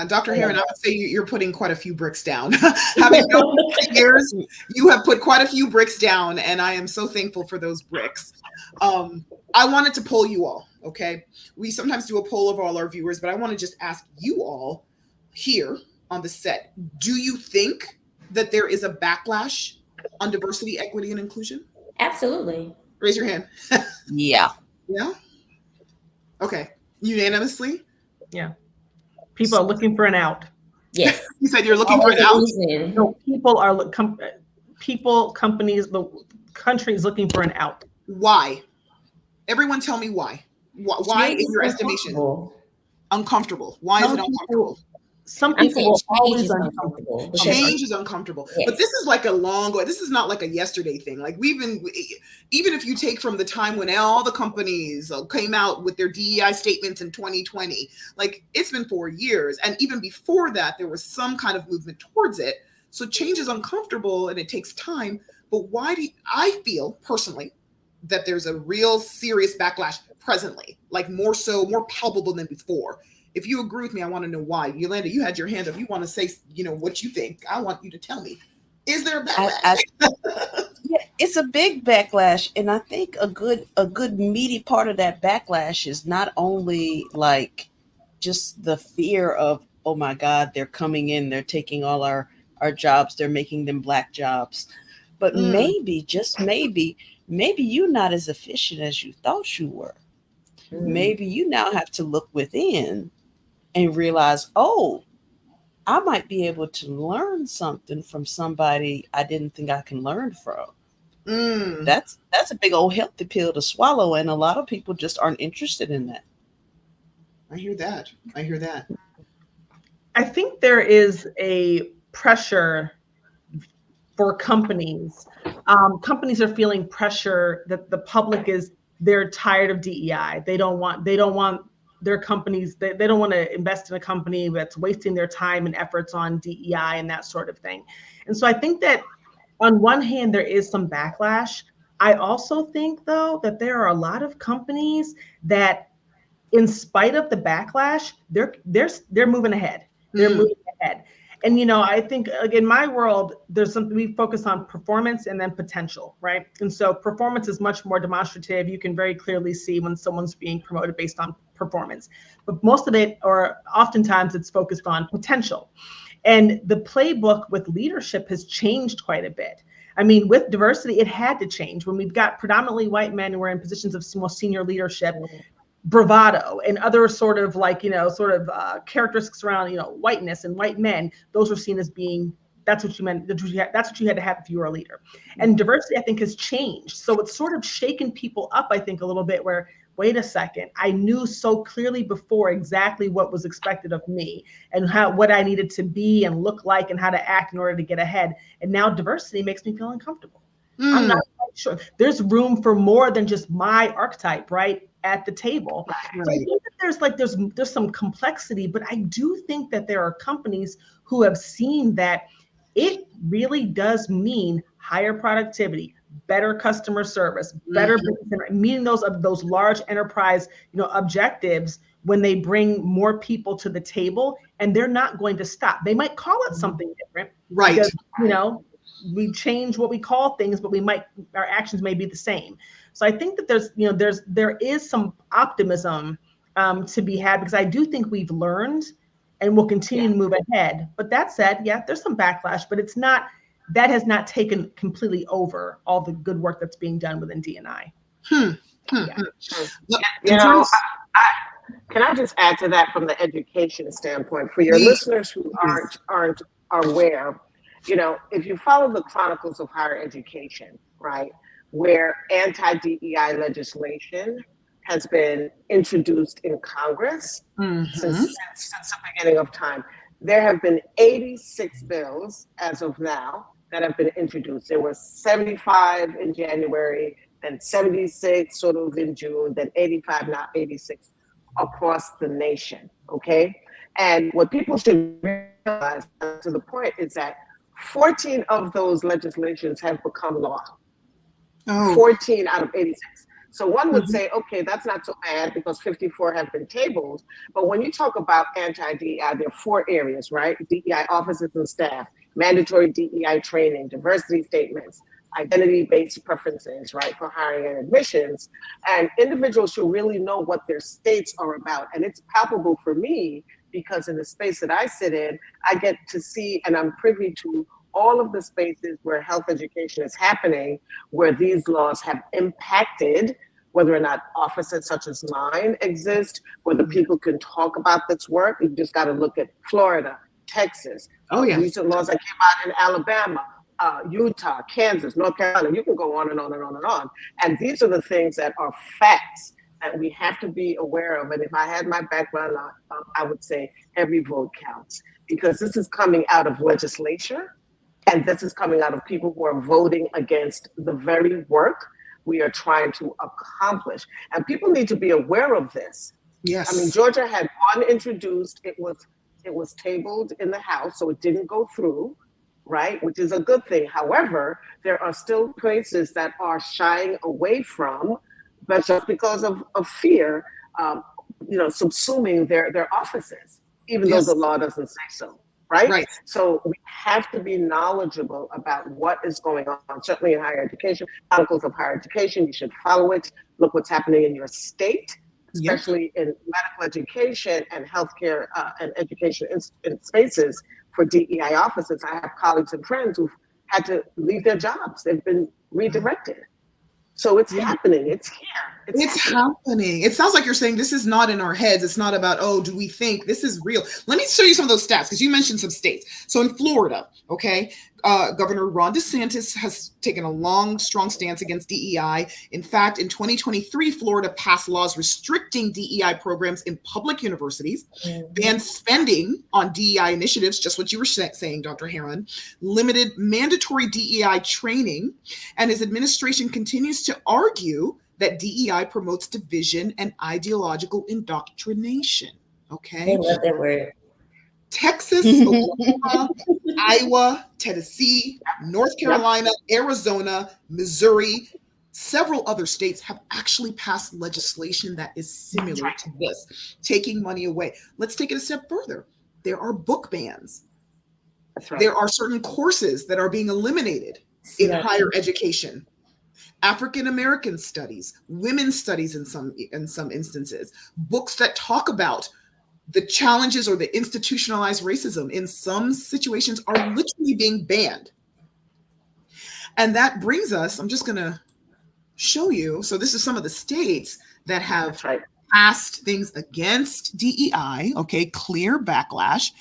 Dr. Heron, I would say you're putting quite a few bricks down. Having known you for years, you have put quite a few bricks down, and I am so thankful for those bricks. I wanted to poll you all, okay? We sometimes do a poll of all our viewers, but I want to just ask you all here on the set, do you think that there is a backlash on diversity, equity, and inclusion? Absolutely. Raise your hand. Yeah. Yeah? Okay. Unanimously? Yeah. People are looking for an out. Yes. You said you're looking for an out? No, people are companies, the country is looking for an out. Why? Everyone tell me why. Why, in your estimation? Uncomfortable. Why is it uncomfortable? Some people are always uncomfortable. Change is uncomfortable. Yes. But this is like a long way. This is not like a yesterday thing. Like even if you take from the time when all the companies came out with their DEI statements in 2020, like it's been 4 years. And even before that, there was some kind of movement towards it. So change is uncomfortable and it takes time. But why do I feel personally that there's a real serious backlash presently, like more palpable than before? If you agree with me, I want to know why. Yolanda, you had your hand up. You want to say, what you think. I want you to tell me. Is there a backlash? Yeah, it's a big backlash. And I think a good meaty part of that backlash is not only like just the fear of, oh my God, they're coming in, they're taking all our jobs, they're making them Black jobs. But maybe, just maybe you're not as efficient as you thought you were. Maybe you now have to look within and realize, oh, I might be able to learn something from somebody I didn't think I can learn from. That's a big old healthy pill to swallow, and a lot of people just aren't interested in that. I hear that. I think there is a pressure for companies. Companies are feeling pressure that the public they're tired of DEI. They don't want their companies, they don't want to invest in a company that's wasting their time and efforts on DEI and that sort of thing. And so I think that on one hand, there is some backlash. I also think, though, that there are a lot of companies that, in spite of the backlash, they're moving ahead. They're moving ahead. And, I think, like, in my world, there's something we focus on: performance and then potential, right? And so performance is much more demonstrative. You can very clearly see when someone's being promoted based on performance. But most of it, or oftentimes, it's focused on potential. And the playbook with leadership has changed quite a bit. I mean, with diversity, it had to change. When we've got predominantly white men who are in positions of more senior leadership, bravado and other sort of characteristics around, whiteness and white men, those were seen as being, that's what you meant, that's what you had to have if you were a leader. And diversity, I think, has changed. So it's sort of shaken people up, I think, a little bit, where, wait a second, I knew so clearly before exactly what was expected of me and what I needed to be and look like and how to act in order to get ahead. And now diversity makes me feel uncomfortable. I'm not quite sure. There's room for more than just my archetype, right, at the table. Right. So I think that there's some complexity, but I do think that there are companies who have seen that it really does mean higher productivity, better customer service, better meeting those large enterprise, objectives when they bring more people to the table, and they're not going to stop. They might call it something different, right? Because, we change what we call things, but our actions may be the same. So I think that there is some optimism to be had, because I do think we've learned and we'll continue to move ahead. But that said, yeah, there's some backlash, but that has not taken completely over all the good work that's being done within D&I. Can I just add to that from the education standpoint for your listeners who aren't aware? If you follow the chronicles of higher education, right, where anti-DEI legislation has been introduced in Congress since the beginning of time, there have been 86 bills as of now that have been introduced. There were 75 in January, then 76 sort of in June, then 85, now 86 across the nation, okay? And what people should realize, to the point, is that 14 of those legislations have become law. 14 out of 86. So one would say, okay, that's not so bad because 54 have been tabled. But when you talk about anti-DEI, there are 4 areas, right? DEI officers and staff, mandatory DEI training, diversity statements, identity-based preferences, right, for hiring and admissions. And individuals should really know what their states are about. And it's palpable for me because in the space that I sit in, I get to see and I'm privy to all of the spaces where health education is happening, where these laws have impacted whether or not offices such as mine exist, whether people can talk about this work. You just got to look at Florida, Texas, recent laws that came out in Alabama, Utah, Kansas, North Carolina. You can go on and on and on and on. And these are the things that are facts that we have to be aware of. And if I had my background, I would say every vote counts, because this is coming out of legislature. And this is coming out of people who are voting against the very work we are trying to accomplish. And people need to be aware of this. Yes. I mean, Georgia had one introduced. It was tabled in the House, so it didn't go through, right? Which is a good thing. However, there are still places that are shying away from, but just because of fear, subsuming their offices, even though the law doesn't say so. Right? So we have to be knowledgeable about what is going on, certainly in higher education, articles of higher education. You should follow it. Look what's happening in your state, especially in medical education and healthcare and education in spaces for DEI officers. I have colleagues and friends who've had to leave their jobs. They've been redirected. So it's happening. It's here. It's happening. It sounds like you're saying this is not in our heads. It's not about, oh, do we think this is real? Let me show you some of those stats because you mentioned some states. So in Florida, okay, Governor Ron DeSantis has taken a long, strong stance against DEI. In fact, in 2023, Florida passed laws restricting DEI programs in public universities, banned spending on DEI initiatives, just what you were saying, Dr. Heron, limited mandatory DEI training, and his administration continues to argue that DEI promotes division and ideological indoctrination. Okay. I love that word. Texas, Oklahoma, Iowa, Tennessee, North Carolina, Arizona, Missouri, several other states have actually passed legislation that is similar to this, taking money away. Let's take it a step further. There are book bans. There are certain courses that are being eliminated in higher education. African-American studies, women's studies in some instances, books that talk about the challenges or the institutionalized racism in some situations are literally being banned. And that brings us, I'm just going to show you. So this is some of the states that have passed things against DEI, okay, clear backlash.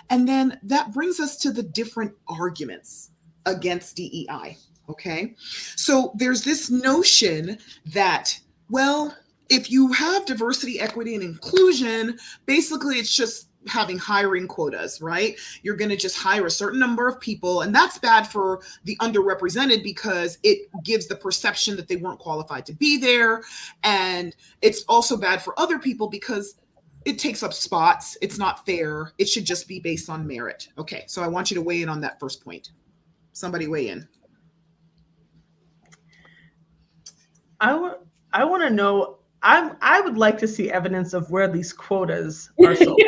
And then that brings us to the different arguments against DEI. Okay, so there's this notion that, well, if you have diversity, equity, and inclusion, basically it's just having hiring quotas, right? You're going to just hire a certain number of people, and that's bad for the underrepresented because it gives the perception that they weren't qualified to be there. And it's also bad for other people because it takes up spots. It's not fair. It should just be based on merit. Okay, so I want you to weigh in on that first point. Somebody weigh in. I want to know. I would like to see evidence of where these quotas are sold.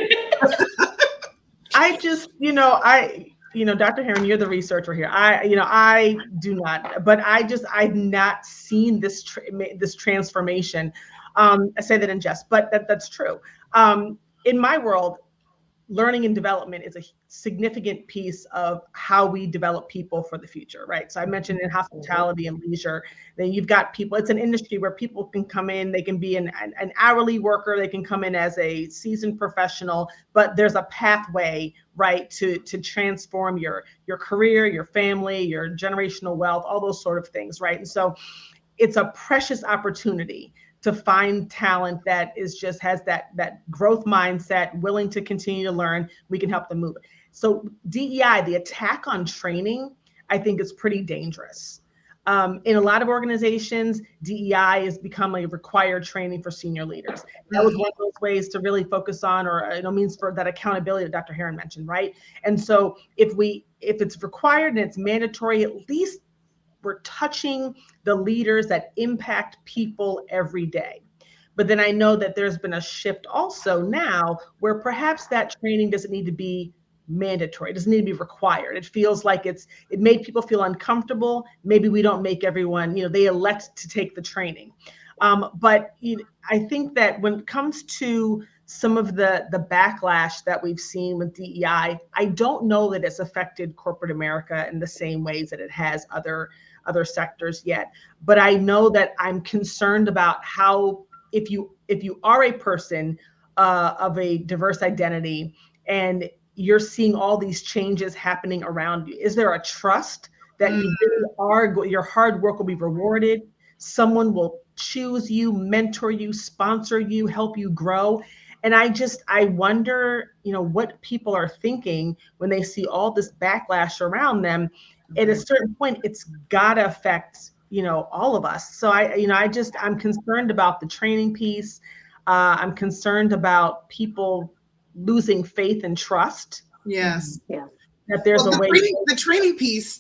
I just, Dr. Heron, you're the researcher here. I do not, but I've not seen this transformation. I say that in jest, but that's true. In my world, learning and development is a significant piece of how we develop people for the future, right? So I mentioned in hospitality and leisure, then you've got people, it's an industry where people can come in, they can be an hourly worker, they can come in as a seasoned professional, but there's a pathway, right, to transform your career, your family, your generational wealth, all those sort of things, right? And so it's a precious opportunity to find talent that is just has that growth mindset, willing to continue to learn. We can help them move. So DEI, the attack on training, I think is pretty dangerous. In a lot of organizations, DEI has become a required training for senior leaders. That was one of those ways to really focus on, or means for that accountability that Dr. Heron mentioned, right? And so if it's required and it's mandatory, at least we're touching the leaders that impact people every day. But then I know that there's been a shift also now where perhaps that training doesn't need to be mandatory. It doesn't need to be required. It feels like it made people feel uncomfortable. Maybe we don't make everyone, they elect to take the training. But I think that when it comes to some of the backlash that we've seen with DEI, I don't know that it's affected corporate America in the same ways that it has other sectors yet. But I know that I'm concerned about how, if you are a person of a diverse identity and you're seeing all these changes happening around you, is there a trust that you really are, your hard work will be rewarded? Someone will choose you, mentor you, sponsor you, help you grow. And I wonder, what people are thinking when they see all this backlash around them. At a certain point, it's gotta affect, all of us. So I'm concerned about the training piece. I'm concerned about people losing faith and trust. Yes. Yeah. That there's a way. The training piece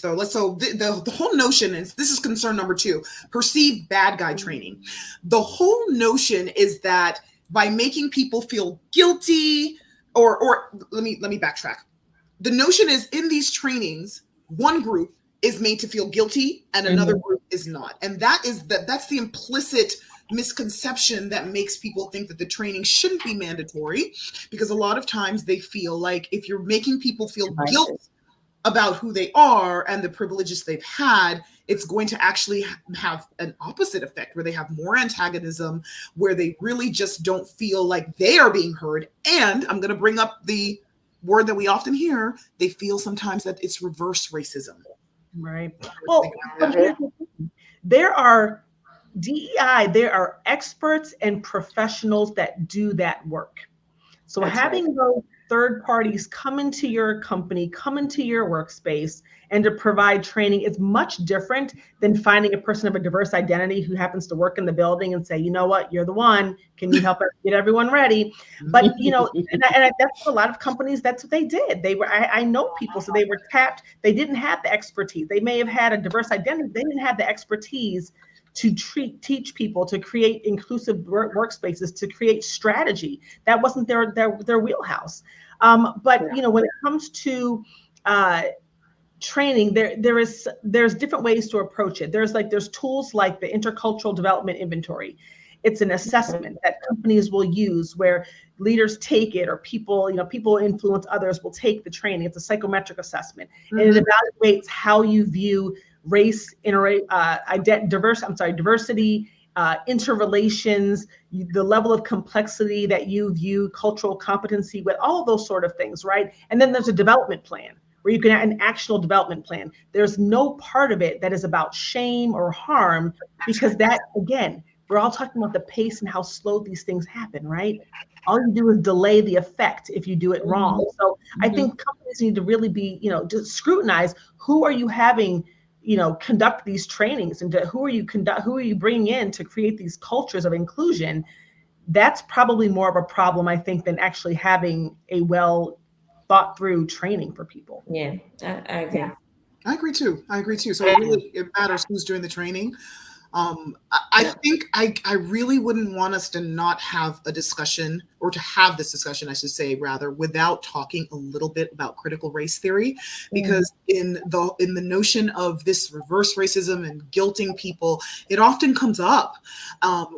though. The whole notion is, this is concern number 2, perceived bad guy training. The whole notion is that by making people feel guilty, or let me backtrack. The notion is, in these trainings, one group is made to feel guilty and another group is not. And that's the implicit misconception that makes people think that the training shouldn't be mandatory, because a lot of times they feel like if you're making people feel guilt about who they are and the privileges they've had, it's going to actually have an opposite effect, where they have more antagonism, where they really just don't feel like they are being heard. And I'm going to bring up the word that we often hear, they feel sometimes that it's reverse racism. Right. Well, there are DEI, there are experts and professionals that do that work. So having those third parties come into your company, come into your workspace, and to provide training is much different than finding a person of a diverse identity who happens to work in the building and say, you know what, you're the one. Can you help us get everyone ready? But that's a lot of companies. That's what they did. They were. I know people, so they were tapped. They didn't have the expertise. They may have had a diverse identity. They didn't have the expertise to teach people, to create inclusive workspaces, to create strategy. That wasn't their wheelhouse. But when it comes to training, there's different ways to approach it. There's tools like the intercultural development inventory. It's an assessment that companies will use where leaders take it, or people influence others will take the training. It's a psychometric assessment, and it evaluates how you view race, diversity, interrelations, the level of complexity that you view cultural competency with, all of those sort of things, right? And then there's a development plan where you can have an actual development plan. There's no part of it that is about shame or harm, because that, again, we're all talking about the pace and how slow these things happen, right? All you do is delay the effect if you do it wrong. So I think companies need to really be, just scrutinize, who are you having conduct these trainings, and who are you bringing in to create these cultures of inclusion? That's probably more of a problem, I think, than actually having a well thought through training for people. Yeah, I agree. I agree too. So it matters who's doing the training. I think I really wouldn't want us to not have a discussion, or to have this discussion, I should say, rather, without talking a little bit about critical race theory, because in the notion of this reverse racism and guilting people, it often comes up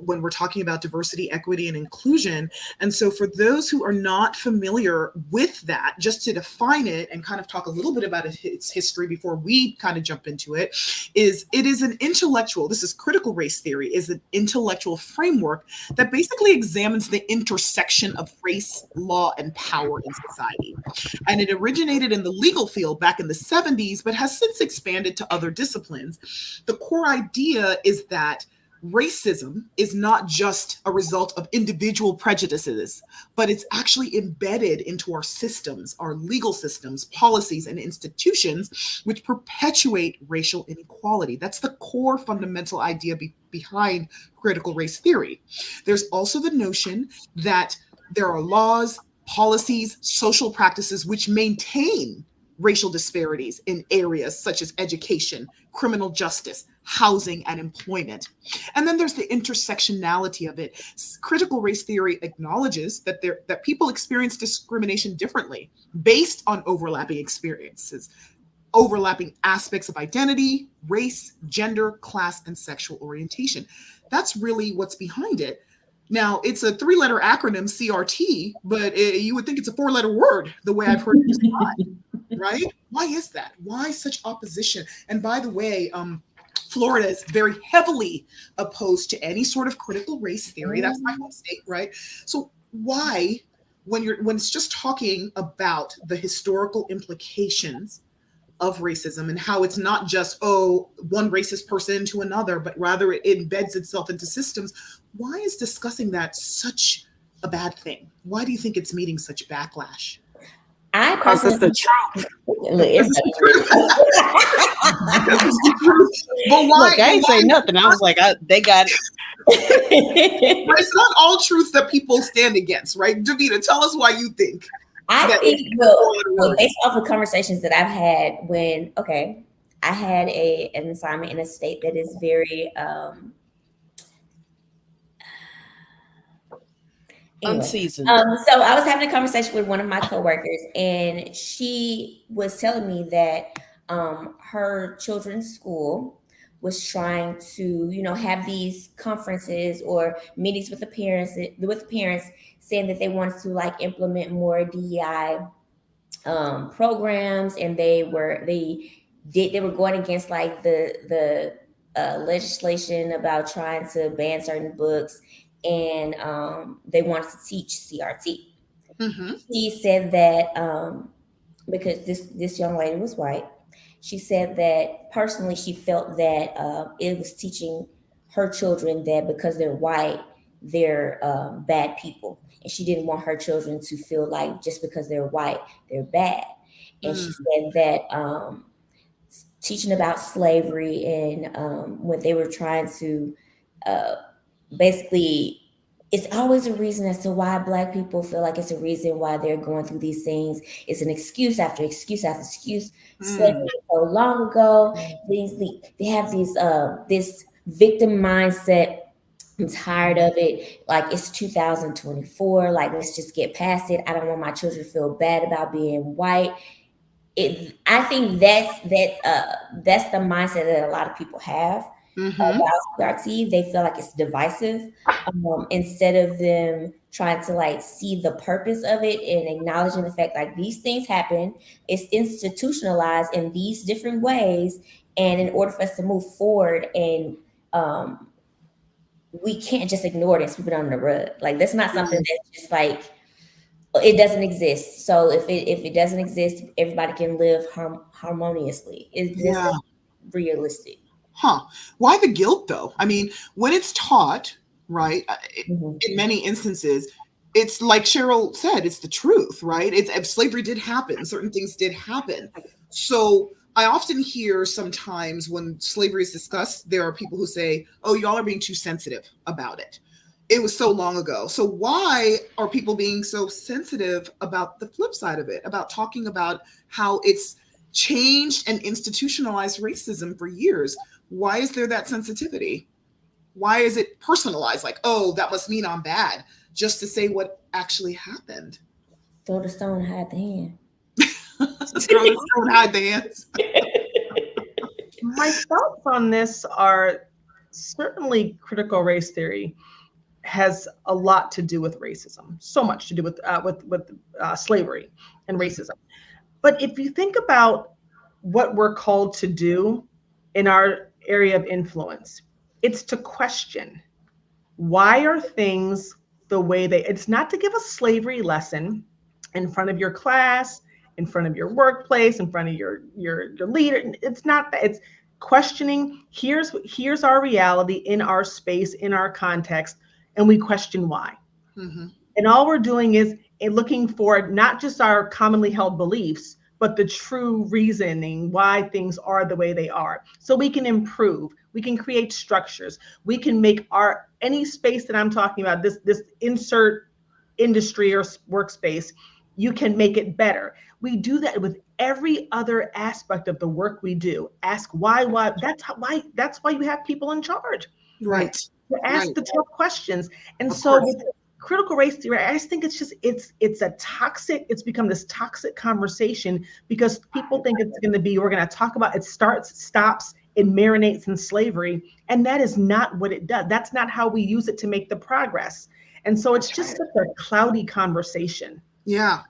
when we're talking about diversity, equity, and inclusion. And so for those who are not familiar with that, just to define it and kind of talk a little bit about its history before we kind of jump into it, is an intellectual, this is critical race theory, is an intellectual framework that basically examines the intersection of race, law, and power in society. And it originated in the legal field back in the 70s, but has since expanded to other disciplines. The core idea is that racism is not just a result of individual prejudices, but it's actually embedded into our systems, our legal systems, policies, and institutions, which perpetuate racial inequality. That's the core fundamental idea behind critical race theory. There's also the notion that there are laws, policies, social practices which maintain racial disparities in areas such as education, criminal justice, housing, and employment. And then there's the intersectionality of it. Critical race theory acknowledges that people experience discrimination differently based on overlapping experiences, overlapping aspects of identity, race, gender, class, and sexual orientation. That's really what's behind it. Now, it's a 3-letter acronym, CRT, but you would think it's a 4-letter word, the way I've heard it described, right? Why is that? Why such opposition? And by the way, Florida is very heavily opposed to any sort of critical race theory. That's my home state, right? So why, when it's just talking about the historical implications of racism and how it's not just, one racist person to another, but rather it embeds itself into systems, why is discussing that such a bad thing? Why do you think it's meeting such backlash? I Because it's personally, the truth. But why? Look, I ain't say nothing. I was like, they got it. But it's not all truth that people stand against, right? Davita, tell us why you think. I think, well, based off of conversations that I've had I had an assignment in a state that is very unseasoned. So I was having a conversation with one of my coworkers, and she was telling me that her children's school was trying to, have these conferences or meetings with the parents, saying that they wanted to implement more DEI programs, and they were going against the legislation about trying to ban certain books, and they wanted to teach CRT. Mm-hmm. She said that because this young lady was white, she said that personally she felt that it was teaching her children that because they're white, they're bad people. And she didn't want her children to feel like just because they're white, they're bad. And she said that teaching about slavery and when they were trying to basically, it's always a reason as to why Black people feel like it's a reason why they're going through these things. It's an excuse after excuse after excuse. Slavery so long ago. They have these this victim mindset. I'm tired of it. Like, it's 2024. Like, let's just get past it. I don't want my children to feel bad about being white. I think that's the mindset that a lot of people have. About CRT. They feel like it's divisive, instead of them trying to see the purpose of it and acknowledging the fact these things happen. It's institutionalized in these different ways, and in order for us to move forward, and we can't just ignore it and sweep it under the rug. That's not something that's just it doesn't exist. So if it doesn't exist, everybody can live harmoniously. It's just realistic. Why the guilt, though? I mean, when it's taught, right, in many instances, it's like Cheryl said, it's the truth, right? If slavery did happen, certain things did happen. So I often hear sometimes when slavery is discussed, there are people who say, oh, y'all are being too sensitive about it. It was so long ago. So why are people being so sensitive about the flip side of it, about talking about how it's changed and institutionalized racism for years? Why is there that sensitivity? Why is it personalized? Like, oh, that must mean I'm bad, just to say what actually happened. Throw the stone, hide the hand. Throw the stone, hide the hands. My thoughts on this are certainly critical race theory has a lot to do with racism, so much to do with slavery and racism. But if you think about what we're called to do in our area of influence, it's to question why are things the way they. It's not to give a slavery lesson in front of your class, in front of your workplace, in front of your leader. It's not that. It's questioning. Here's our reality in our space, in our context, and we question why. Mm-hmm. And all we're doing is looking for not just our commonly held beliefs, but the true reasoning why things are the way they are. So we can improve, we can create structures, we can make any space that I'm talking about, this insert industry or workspace, you can make it better. We do that with every other aspect of the work we do. Ask why. That's why you have people in charge. Right. To ask the tough questions. And Of so course. with critical race theory, I just think it's become this toxic conversation because people think it's going to be, we're going to talk about, it starts, stops, it marinates in slavery. And that is not what it does. That's not how we use it to make the progress. And so it's just such a cloudy conversation. Yeah,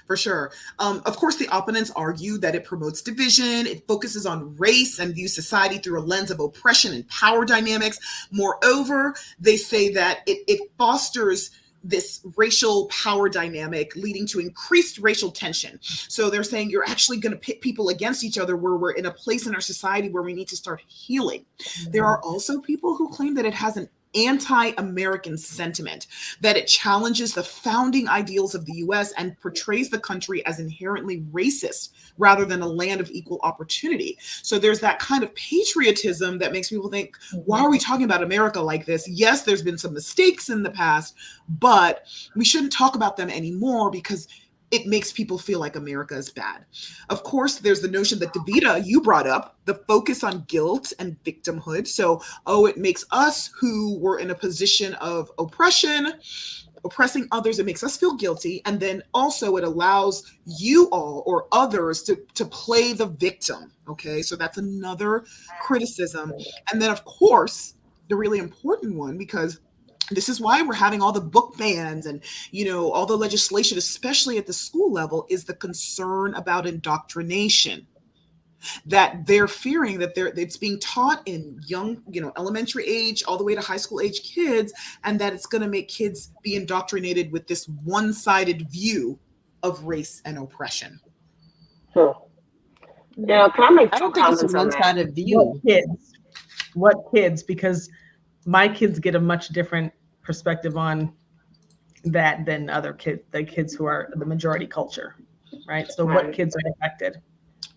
for sure. Of course, the opponents argue that it promotes division, it focuses on race and views society through a lens of oppression and power dynamics. Moreover, they say that it fosters this racial power dynamic leading to increased racial tension. So they're saying you're actually going to pit people against each other where we're in a place in our society where we need to start healing. Mm-hmm. There are also people who claim that it has an anti-American sentiment, that it challenges the founding ideals of the US and portrays the country as inherently racist rather than a land of equal opportunity. So there's that kind of patriotism that makes people think, why are we talking about America like this? Yes, there's been some mistakes in the past, but we shouldn't talk about them anymore because it makes people feel like America is bad. Of course, there's the notion that Davida, you brought up, the focus on guilt and victimhood. So, it makes us who were in a position of oppression, oppressing others, it makes us feel guilty. And then also it allows you all or others to play the victim. Okay, so that's another criticism. And then, of course, the really important one, because this is why we're having all the book bans and, all the legislation, especially at the school level, is the concern about indoctrination. That they're fearing that it's being taught in young, elementary age, all the way to high school age kids, and that it's going to make kids be indoctrinated with this one-sided view of race and oppression. Can I make I don't think it's a one-sided view. What kids? Because my kids get a much different perspective on that than other kids, the kids who are the majority culture, right? So what kids are affected?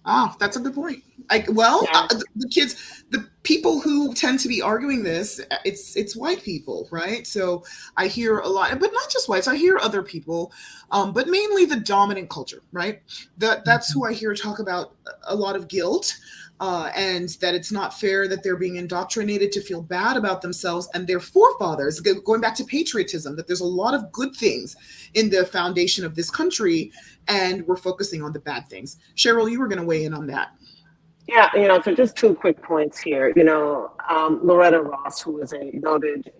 Oh, that's a good point. The people who tend to be arguing this, it's white people, right? So I hear a lot, but not just whites. I hear other people, but mainly the dominant culture, right? That's who I hear talk about a lot of guilt, and that it's not fair that they're being indoctrinated to feel bad about themselves and their forefathers. Going back to patriotism, that there's a lot of good things in the foundation of this country, and we're focusing on the bad things. Cheryl, you were going to weigh in on that. Yeah, so just 2 quick points here. Loretta Ross, who is a noted,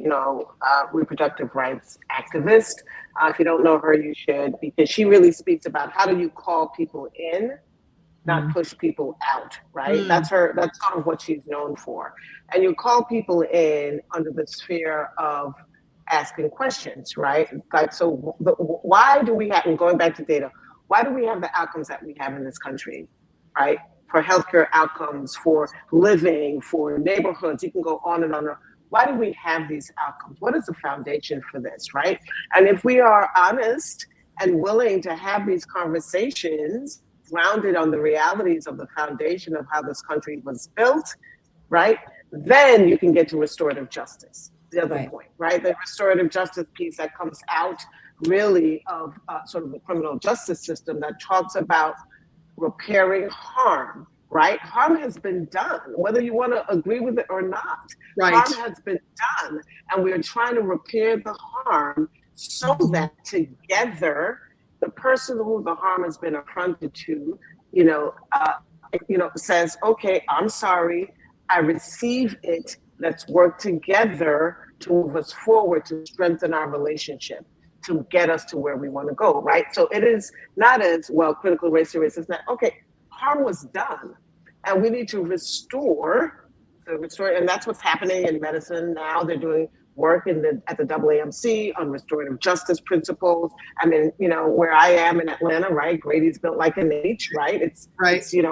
reproductive rights activist. If you don't know her, you should, because she really speaks about how do you call people in, not push people out, right? That's sort of what she's known for. And you call people in under the sphere of asking questions, right? Like, so why do we have, and going back to data, why do we have the outcomes that we have in this country, right? For healthcare outcomes, for living, for neighborhoods, you can go on and on. Why do we have these outcomes? What is the foundation for this, right? And if we are honest and willing to have these conversations grounded on the realities of the foundation of how this country was built, right? Then you can get to restorative justice. The other point, right? The restorative justice piece that comes out really of sort of the criminal justice system that talks about repairing harm, right? Harm has been done, whether you want to agree with it or not. Right. Harm has been done, and we are trying to repair the harm so that together, the person who the harm has been affronted to, says, okay, I'm sorry, I receive it. Let's work together to move us forward, to strengthen our relationship, to get us to where we want to go, right? So it is not as, well, critical race theory is not, okay, harm was done, and we need to restore, and that's what's happening in medicine now. They're doing work at the AAMC on restorative justice principles. I mean, where I am in Atlanta, right? Grady's built like an H, right? It's whites on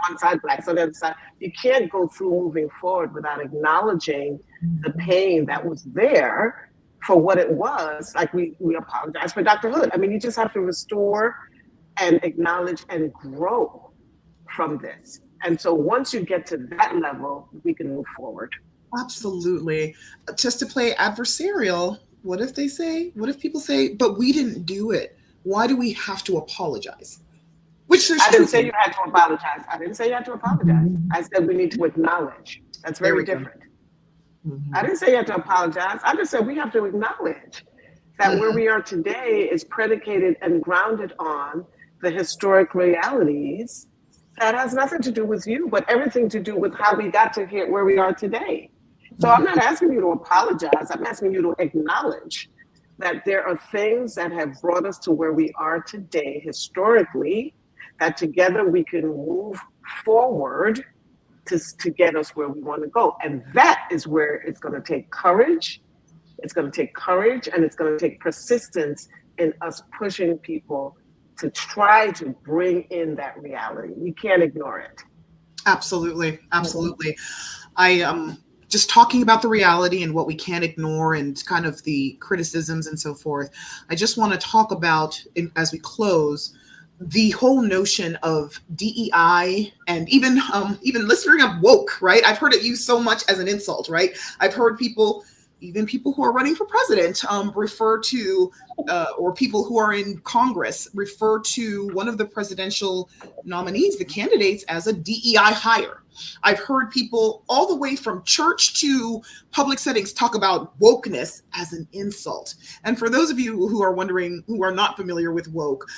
one side, blacks on the other side. You can't go through moving forward without acknowledging the pain that was there for what it was. Like we apologize for Dr. Hood. I mean, you just have to restore and acknowledge and grow from this. And so once you get to that level, we can move forward. Absolutely. Just to play adversarial, what if people say, but we didn't do it? Why do we have to apologize? I didn't say you had to apologize. I didn't say you had to apologize. I said we need to acknowledge. That's very different. I didn't say you had to apologize. I just said we have to acknowledge that where we are today is predicated and grounded on the historic realities that has nothing to do with you, but everything to do with how we got to here where we are today. So I'm not asking you to apologize. I'm asking you to acknowledge that there are things that have brought us to where we are today historically, that together we can move forward to get us where we want to go. And that is where it's going to take courage. It's going to take courage, and it's going to take persistence in us pushing people to try to bring in that reality. We can't ignore it. Absolutely. Absolutely. I just talking about the reality and what we can't ignore and kind of the criticisms and so forth. I just want to talk about, as we close, the whole notion of DEI and even listening of woke, right? I've heard it used so much as an insult, right? I've heard even people who are running for president refer to, or people who are in Congress refer to one of the presidential nominees, the candidates, as a DEI hire. I've heard people all the way from church to public settings talk about wokeness as an insult. And for those of you who are wondering, who are not familiar with woke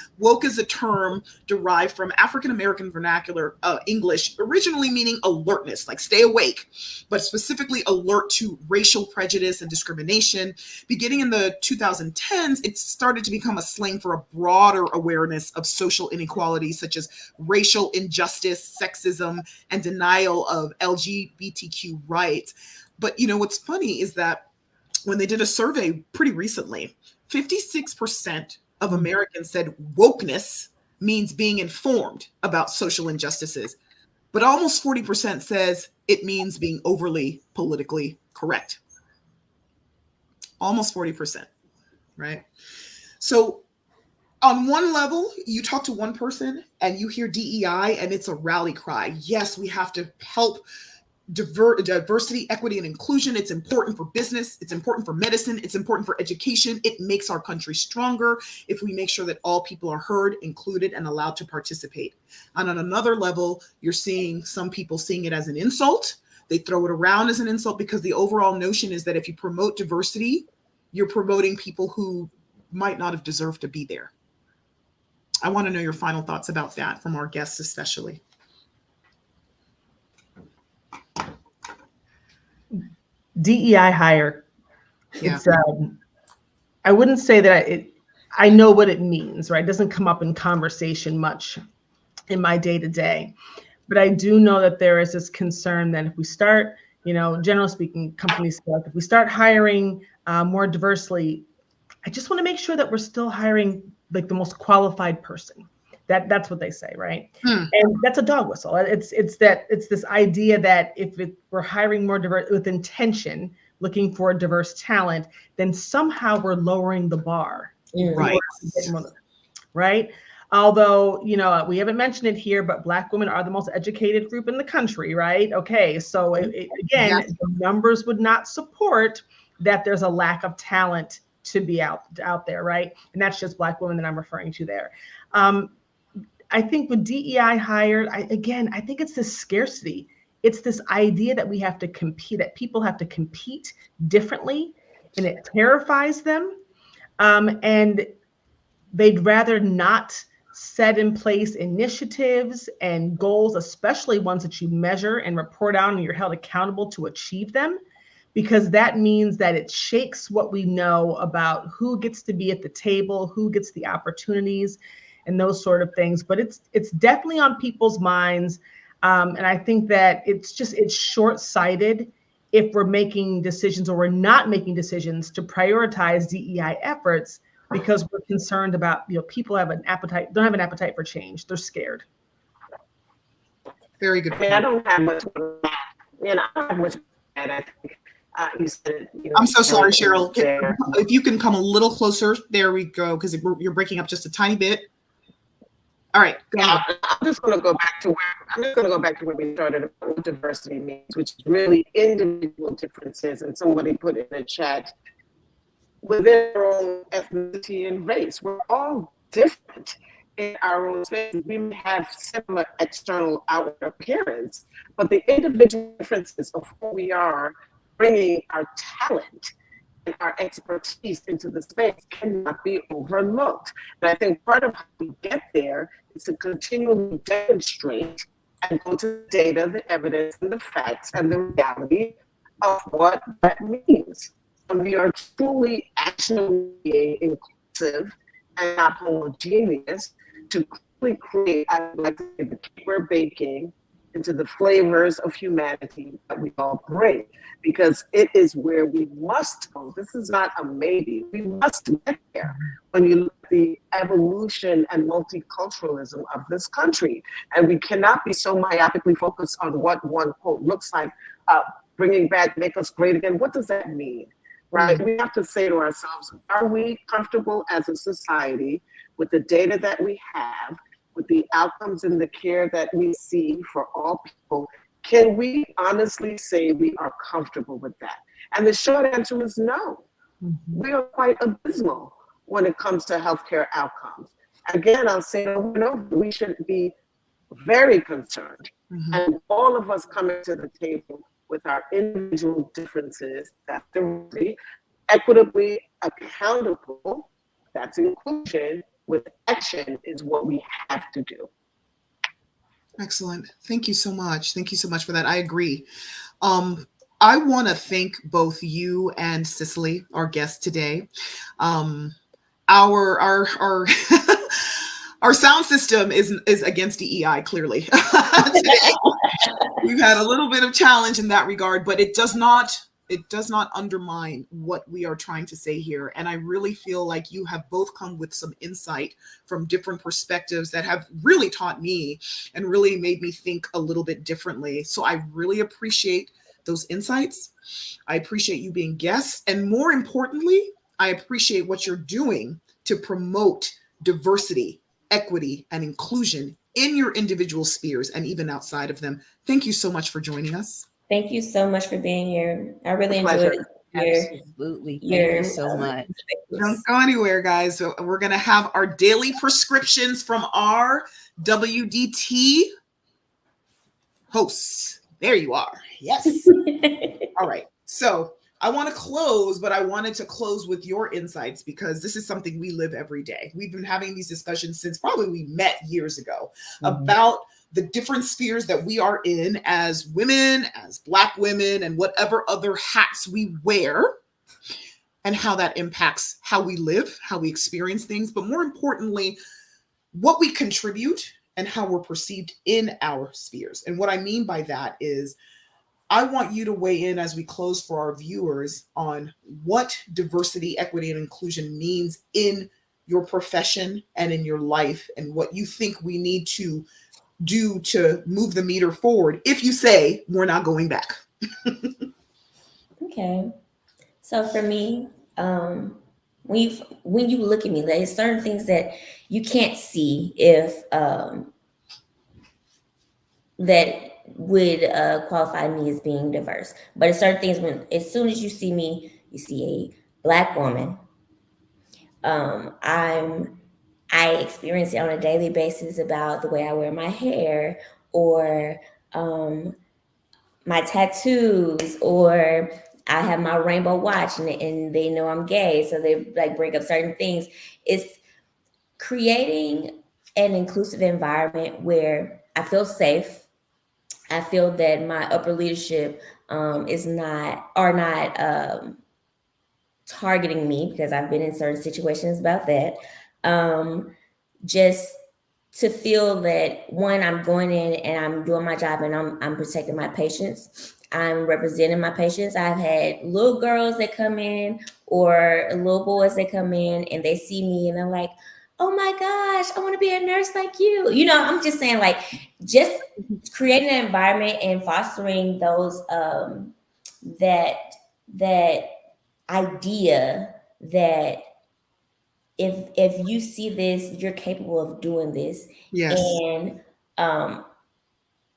is a term derived from African-American vernacular English, originally meaning alertness, like stay awake, but specifically alert to racial prejudice and discrimination. Beginning in the 2010s, it started to become a slang for a broader awareness of social inequalities such as racial injustice, sexism, and denial of LGBTQ rights. But what's funny is that when they did a survey pretty recently, 56% of Americans said wokeness means being informed about social injustices, but almost 40% says it means being overly politically correct. Almost 40%, right? So on one level, you talk to one person and you hear DEI and it's a rally cry. Yes, we have to help diversity, equity, and inclusion. It's important for business. It's important for medicine. It's important for education. It makes our country stronger if we make sure that all people are heard, included, and allowed to participate. And on another level, you're seeing some people seeing it as an insult. They throw it around as an insult because the overall notion is that if you promote diversity, you're promoting people who might not have deserved to be there. I want to know your final thoughts about that from our guests, especially. DEI hire. Yeah. It's, I wouldn't say that I know what it means, right? It doesn't come up in conversation much in my day-to-day, but I do know that there is this concern that if we start, generally speaking, companies, if we start hiring more diversely, I just want to make sure that we're still hiring like the most qualified person. That's what they say, right? And that's a dog whistle. It's this idea that if we're hiring more diverse with intention, looking for diverse talent, then somehow we're lowering the bar. Right. Right. Although, we haven't mentioned it here, but Black women are the most educated group in the country, right? Okay. So again, the numbers would not support that there's a lack of talent to be out there, right? And that's just Black women that I'm referring to there. I think with DEI hired, I think it's this scarcity. It's this idea that we have to compete, that people have to compete differently, and it terrifies them. And they'd rather not set in place initiatives and goals, especially ones that you measure and report on and you're held accountable to achieve them, because that means that it shakes what we know about who gets to be at the table, who gets the opportunities, and those sort of things. But it's definitely on people's minds. And I think that it's short-sighted if we're making decisions or we're not making decisions to prioritize DEI efforts because we're concerned about, people don't have an appetite for change. They're scared. Very good. I mean, I don't have much to add. I don't have much to add. I think you said it. I'm so sorry, Cheryl. If you can come a little closer, there we go, because you're breaking up just a tiny bit. All right. I'm just going to go back to where we started about what diversity means, which is really individual differences. And somebody put in the chat, within our own ethnicity and race, we're all different in our own spaces. We may have similar external outward appearance, but the individual differences of who we are, bringing our talent and our expertise into the space, cannot be overlooked. And I think part of how we get there is to continually demonstrate and go to the data, the evidence, and the facts, and the reality of what that means. And we are truly actually inclusive and not homogeneous to really create, I would like to say, the cake we're baking into the flavors of humanity that we all bring, because it is where we must go. This is not a maybe. We must get there when you look at the evolution and multiculturalism of this country. And we cannot be so myopically focused on what one quote looks like, bringing back, make us great again. What does that mean? Right? We have to say to ourselves, are we comfortable as a society with the data that we have, with the outcomes and the care that we see for all people? Can we honestly say we are comfortable with that? And the short answer is no. We are quite abysmal when it comes to healthcare outcomes. Again, I'll say over and over, we should be very concerned. And all of us coming to the table with our individual differences, that's diversity, equitably accountable, that's inclusion, with action is what we have to do. Excellent. Thank you so much. Thank you so much for that. I agree. I want to thank both you and Cicely, our guest today. Our our sound system is against DEI, clearly. Today, we've had a little bit of challenge in that regard, but it does not undermine what we are trying to say here. And I really feel like you have both come with some insight from different perspectives that have really taught me and really made me think a little bit differently. So I really appreciate those insights. I appreciate you being guests. And more importantly, I appreciate what you're doing to promote diversity, equity, and inclusion in your individual spheres and even outside of them. Thank you so much for joining us. Thank you so much for being here. I really enjoyed it. Absolutely. Thank you so much. Don't go anywhere, guys. So we're going to have our daily prescriptions from our WDT hosts. There you are. Yes. All right. So I want to close, but I wanted to close with your insights because this is something we live every day. We've been having these discussions since probably we met years ago about the different spheres that we are in as women, as Black women, and whatever other hats we wear, and how that impacts how we live, how we experience things, but more importantly, what we contribute and how we're perceived in our spheres. And what I mean by that is, I want you to weigh in as we close for our viewers on what diversity, equity, and inclusion means in your profession and in your life, and what you think we need to do to move the meter forward if you say we're not going back. Okay. So for me, when you look at me, there's certain things that you can't see if that would qualify me as being diverse. But it's certain things as soon as you see me, you see a Black woman. I'm I experience it on a daily basis about the way I wear my hair, or my tattoos, or I have my rainbow watch, and they know I'm gay, so they like bring up certain things. It's creating an inclusive environment where I feel safe. I feel that my upper leadership is not are not targeting me, because I've been in certain situations about that. Um, just to feel that, one, I'm going in and I'm doing my job, and I'm protecting my patients. I'm representing my patients. I've had little girls that come in, or little boys that come in, and they see me and they're like, "Oh my gosh, I want to be a nurse like you." I'm just saying, like, just creating an environment and fostering those that that idea that if you see this, you're capable of doing this. Yes. And um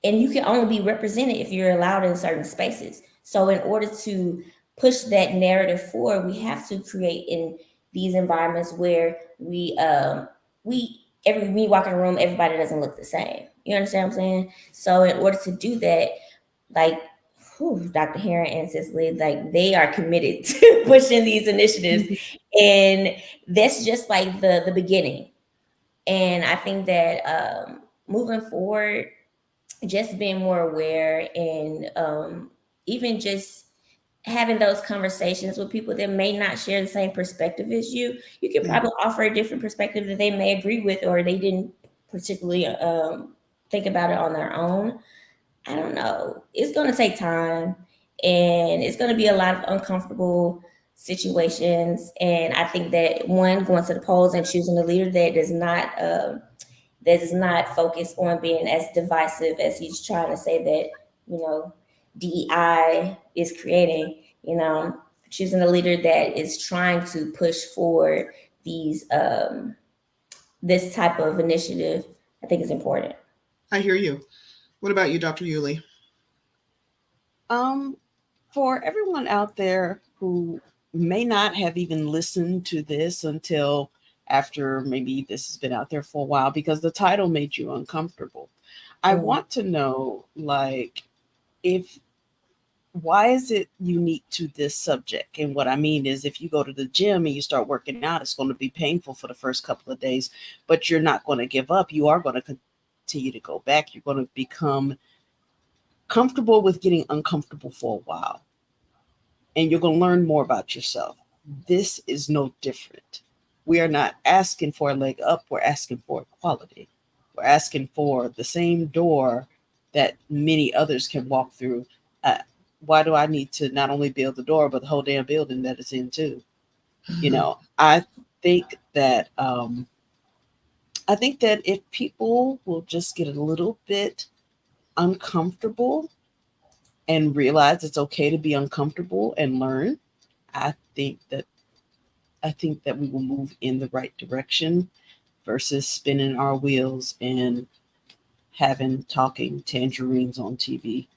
and you can only be represented if you're allowed in certain spaces. So in order to push that narrative forward, we have to create in these environments where we every when you walk in a room, everybody doesn't look the same. You understand what I'm saying? So in order to do that, like, Dr. Heron and Cicely, like, they are committed to pushing these initiatives, and that's just like the beginning. And I think that moving forward, just being more aware, and even just having those conversations with people that may not share the same perspective as you can Yeah. probably offer a different perspective that they may agree with, or they didn't particularly think about it on their own. I don't know. It's going to take time, and it's going to be a lot of uncomfortable situations. And I think that, one, going to the polls and choosing a leader that does not focus on being as divisive as he's trying to say that, DEI is creating. Choosing a leader that is trying to push forward these this type of initiative, I think, is important. I hear you. What about you, Dr. Yuli? Um, for everyone out there who may not have even listened to this until after maybe this has been out there for a while because the title made you uncomfortable, I want to know, like, if why is it unique to this subject? And what I mean is, if you go to the gym and you start working out, it's going to be painful for the first couple of days, but you're not going to give up. You are going to continue to go back. You're going to become comfortable with getting uncomfortable for a while, and you're going to learn more about yourself. This is no different. We are not asking for a leg up. We're asking for equality. We're asking for the same door that many others can walk through. Why do I need to not only build the door, but the whole damn building that it's in too? I think that if people will just get a little bit uncomfortable and realize it's okay to be uncomfortable and learn, I think that we will move in the right direction versus spinning our wheels and having talking tangerines on TV.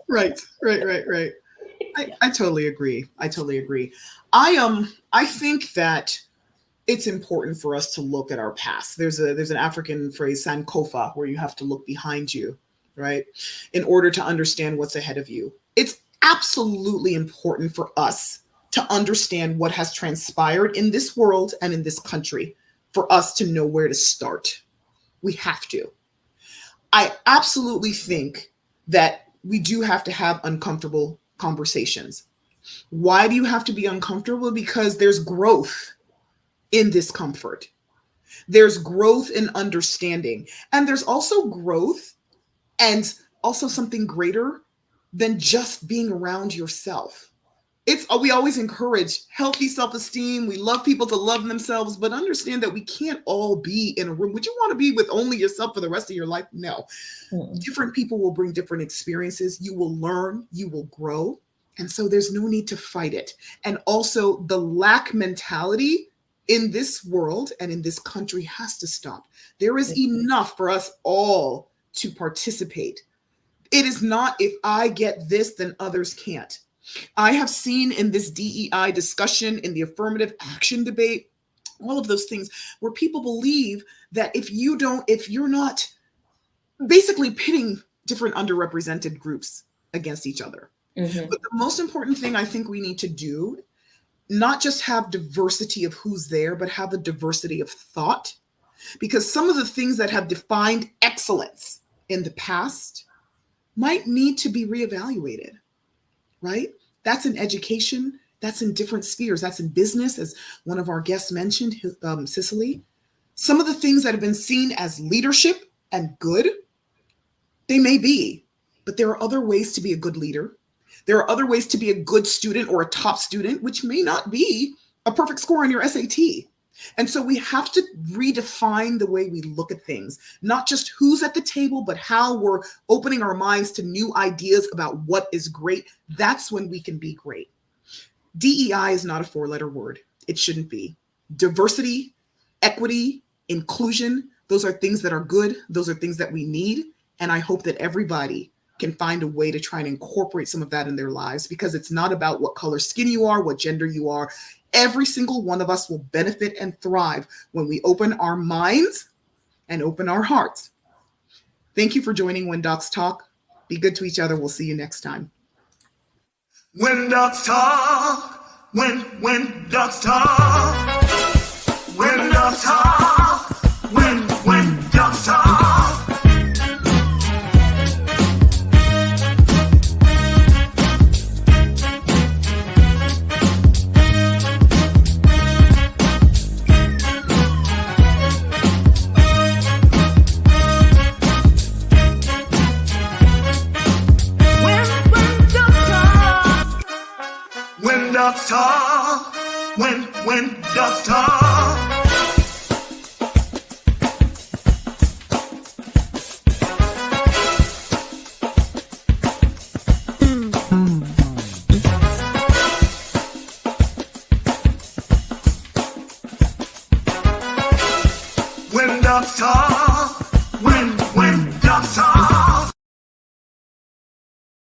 Right. I totally agree. I think that it's important for us to look at our past. There's an African phrase, sankofa, where you have to look behind you, right, in order to understand what's ahead of you. It's absolutely important for us to understand what has transpired in this world and in this country for us to know where to start. We have to. I absolutely think that we do have to have uncomfortable conversations. Why do you have to be uncomfortable? Because there's growth in discomfort. There's growth in understanding. And there's also growth and also something greater than just being around yourself. We always encourage healthy self-esteem. We love people to love themselves, but understand that we can't all be in a room. Would you want to be with only yourself for the rest of your life? No. Different people will bring different experiences. You will learn, you will grow. And so there's no need to fight it. And also, the lack mentality in this world and in this country has to stop. There is enough for us all to participate. It is not, if I get this, then others can't. I have seen in this DEI discussion, in the affirmative action debate, all of those things where people believe that if you're not basically pitting different underrepresented groups against each other. Mhm. But the most important thing I think we need to do, not just have diversity of who's there, but have a diversity of thought. Because some of the things that have defined excellence in the past might need to be reevaluated, right? That's in education, that's in different spheres, that's in business, as one of our guests mentioned, Cicely. Some of the things that have been seen as leadership and good, they may be, but there are other ways to be a good leader. There are other ways to be a good student or a top student, which may not be a perfect score on your SAT. And so we have to redefine the way we look at things, not just who's at the table, but how we're opening our minds to new ideas about what is great. That's when we can be great. DEI is not a 4-letter word. It shouldn't be. Diversity, equity, inclusion, those are things that are good. Those are things that we need. And I hope that everybody can find a way to try and incorporate some of that in their lives, because it's not about what color skin you are, what gender you are. Every single one of us will benefit and thrive when we open our minds and open our hearts. Thank you for joining When Docs Talk. Be good to each other. We'll see you next time. When dogs talk, when dogs talk, when dogs talk, when dogs talk. When dogs talk, when dogs talk. When dogs talk, when